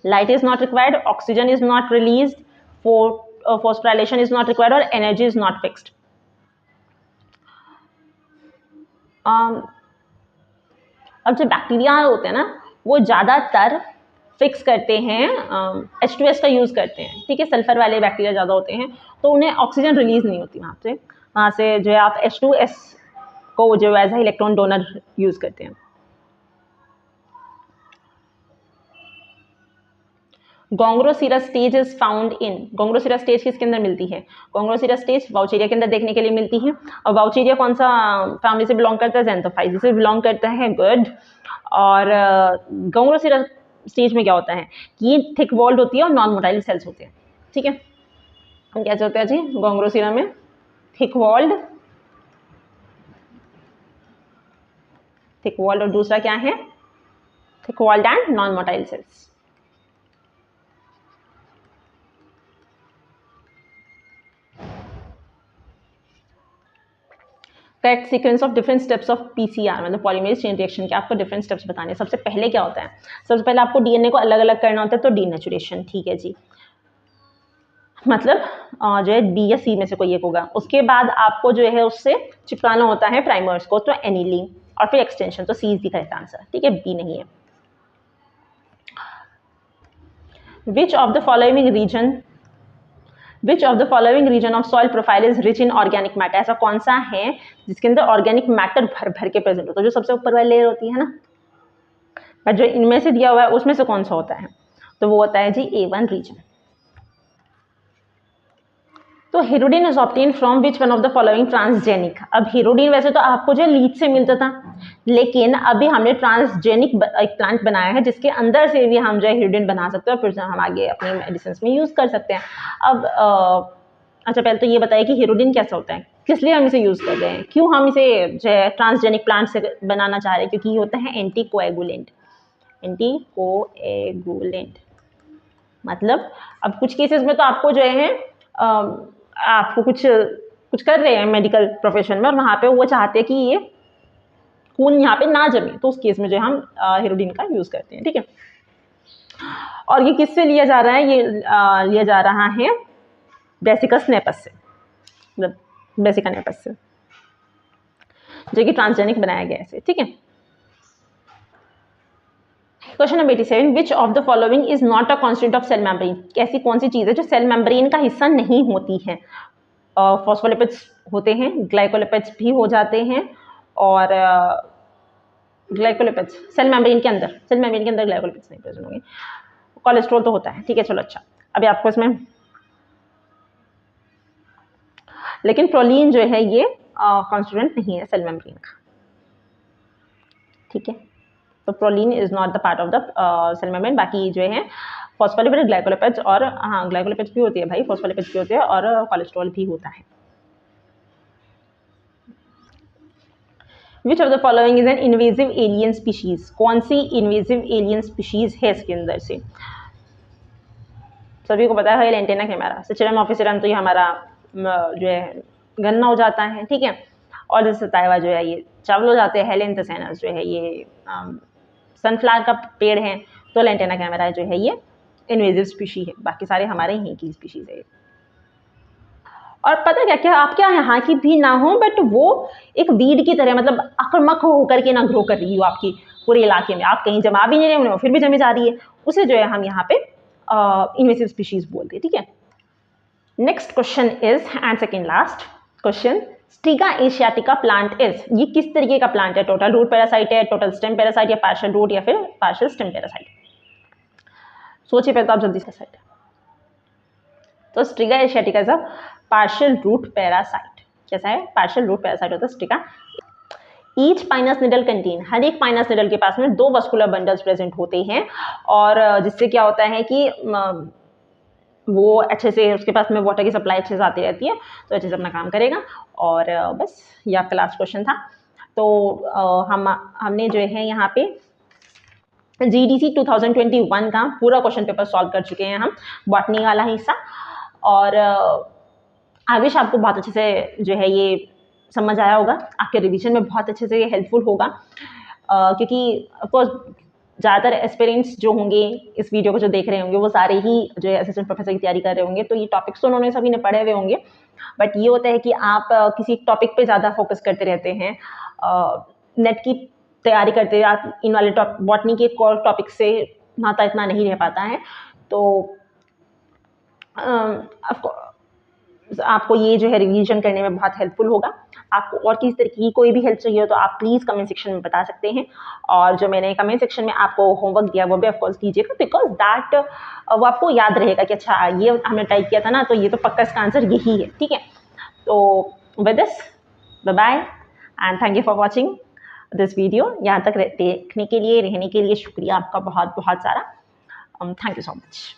Light is not required, oxygen is not released, phosphorylation is not required और एनर्जी इज नॉट फिक्स्ड। अब जो बैक्टीरिया होते हैं ना वो ज़्यादातर फिक्स करते हैं, H2S का यूज़ करते हैं। ठीक है, सल्फर वाले बैक्टीरिया ज़्यादा होते हैं तो उन्हें ऑक्सीजन रिलीज नहीं होती वहाँ से जो है आप H2S को जो as a electron donor use करते हैं। Gongrosira stage is found in, Gongrosira stage किसके अंदर मिलती है? गोंग्रोसीरा स्टेज वाउचेरिया के अंदर देखने के लिए मिलती है। और वाउचेरिया कौन सा फैमिली से बिलोंग करता है? ज़ैंथोफाइसी से बिलोंग करता है। गुड। और गोंग्रोसीरा स्टेज में क्या होता है कि ये थिक वॉल्ड होती है और नॉन मोटाइल सेल्स होते हैं। ठीक है, कैसे होते हैं जी गोंग्रोसीरा में? थिक वॉल्ड और दूसरा क्या है? Thick walled and non motile cells. Correct sequence of different steps of PCR मतलब पॉलीमरेज चेन रिएक्शन के आपको डिफरेंट स्टेप्स बताने हैं। सबसे पहले क्या होता है? सबसे पहले आपको DNA को अलग अलग करना होता है, तो डीनेचुरेशन। ठीक है जी, मतलब जो है B या C में से कोई एक होगा। उसके बाद आपको जो है उससे चिपकाना होता है प्राइमर्स को, तो एनिलिंग, और फिर एक्सटेंशन। तो C is the correct answer. ठीक है, B नहीं है। Which of the following region of soil profile is rich in organic matter. ऐसा कौन सा है जिसके अंदर ऑर्गेनिक मैटर भर भर के प्रेजेंट होता है? जो सबसे ऊपर वाली लेयर होती है ना, और जो इनमें से दिया हुआ है उसमें से कौन सा होता है? तो वो होता है जी A1 रीजन। तो hirudin is obtain from which one of the following transgenic. अब हेरोडिन वैसे तो आपको जो लीच से मिलता था, लेकिन अभी हमने ट्रांसजेनिक एक प्लांट बनाया है जिसके अंदर से भी हम जो है हेरोडिन बना सकते हैं और फिर हम आगे अपनी मेडिसिन में यूज़ कर सकते हैं। अब अच्छा, पहले तो ये बताइए कि हेरोडिन कैसा होता है, किस लिए हम इसे यूज़ कर रहे हैं, क्यों हम इसे जो है ट्रांसजेनिक प्लांट से बनाना चाह रहे हैं, क्योंकि ये होता है एंटी कोएगुलेंट। एंटी कोएगुलेंट मतलब अब कुछ केसेस में तो आपको जो है आपको कुछ कर रहे हैं मेडिकल प्रोफेशन में और वहाँ पे वो चाहते हैं कि ये खून यहाँ पे ना जमे, तो उस केस में जो हम हेरोडिन का यूज़ करते हैं, ठीक है। और ये किससे लिया जा रहा है, ये लिया जा रहा है ब्रेसिकस नेपस से, मतलब ब्रेसिका नेपस से, जो कि ट्रांसजेनिक बनाया गया है, ठीक है। Question number 87, which of the following is not a constituent of cell membrane. ऐसी कौन सी चीज़ है जो सेल मेम्ब्रेन का हिस्सा नहीं होती है। फॉस्फोलिपिड्स होते हैं, ग्लाइकोलिपिड्स भी हो जाते हैं, और ग्लाइकोलिपिड्स सेल मेम्ब्रेन के अंदर ग्लाइकोलिपिड्स नहीं प्रेजेंट होंगे। कोलेस्ट्रॉल तो होता है, ठीक है, चलो अच्छा। अभी आपको इसमें लेकिन प्रोलीन जो है ये कॉन्स्टिट्यूएंट नहीं है सेल मेम्ब्रेन का, ठीक है। तो proline is not the part of the cell membrane. बाकी जो है फॉस्फोलिपिड, ग्लाइकोलिपिड्स, और हाँ ग्लाइकोलिपिड्स भी होती है भाई, फॉस्फोलिपिड्स भी होते हैं, और कोलेस्ट्रॉल भी होता है। Which of the following is an invasive alien species. कौन सी इन्वेजिव एलियन स्पीशीज है इसके अंदर से। सभी को पता है एंटेना कैमरा, सिचरम ऑफिसरम, तो ये हमारा जो है गन्ना हो जाता है, ठीक है। और जैसे सताइवा जो है ये चावल हो जाते हैं। हेलेंथेसिनस जो है ये सनफ्लावर का पेड़ है, तो लेंटेना कैमरा जो है ये इन्वेजिव स्पीशी है, बाकी सारे हमारे यहीं की स्पीशीज है। और पता क्या क्या आप क्या यहाँ की भी ना हो, बट वो एक वीड की तरह, मतलब आक्रामक होकर के ना ग्रो कर रही हो आपकी पूरे इलाके में, आप कहीं जमा भी नहीं रहे हो फिर भी जमी जा रही है, उसे जो है हम यहाँ पे इन्वेसिव स्पीशीज बोलते हैं, ठीक है। Next question is and second last question, Striga asiatica plant is, ये किस तरीके का प्लांट है। टोटल रूट पैरासाइट है, टोटल स्टेम पैरासाइट, या पार्शियल रूट, या फिर पार्शियल स्टेम पैरासाइट। सोचिए पहले तो आप जल्दी से साइट। तो Striga asiatica is a partial root parasite. कैसा है, पार्शियल रूट पैरासाइट होता है Striga. Each Pinus needle contain, हर एक पाइनस निडल के पास में 2 वस्कुलर बंडल्स प्रेजेंट होते हैं, और जिससे क्या होता है कि वो अच्छे से उसके पास में वाटर की सप्लाई अच्छे से आती रहती है, तो अच्छे से अपना काम करेगा। और बस ये आपका लास्ट क्वेश्चन था। तो हमने जो है यहाँ पे GDC 2021 का पूरा क्वेश्चन पेपर सॉल्व कर चुके हैं हम, बॉटनी वाला हिस्सा। और आई विश आपको बहुत अच्छे से जो है ये समझ आया होगा, आपके रिवीजन में बहुत अच्छे से ये हेल्पफुल होगा, क्योंकि ऑफकोर्स ज़्यादातर एस्पिरेंट्स जो होंगे इस वीडियो को जो देख रहे होंगे वो सारे ही जो है असिस्टेंट प्रोफेसर की तैयारी कर रहे होंगे, तो ये टॉपिक्स तो उन्होंने सभी ने पढ़े हुए होंगे, बट ये होता है कि आप किसी टॉपिक पे ज़्यादा फोकस करते रहते हैं। नेट की तैयारी करते हुए आप इन वाले बॉटनी के कोर टॉपिक से नाता इतना नहीं रह पाता है, तो आपको ये जो है रिवीजन करने में बहुत हेल्पफुल होगा। आपको और किसी तरह की कोई भी हेल्प चाहिए हो तो आप प्लीज़ कमेंट सेक्शन में बता सकते हैं, और जो मैंने कमेंट सेक्शन में आपको होमवर्क दिया वो भी ऑफकोर्स कीजिएगा, बिकॉज दैट वो आपको याद रहेगा कि अच्छा ये हमने टाइप किया था ना, तो ये तो पक्का इसका आंसर यही है, ठीक है। तो with this bye bye and thank you for watching this video. यहाँ तक देखने के लिए, रहने के लिए शुक्रिया आपका बहुत बहुत सारा। Thank you so much.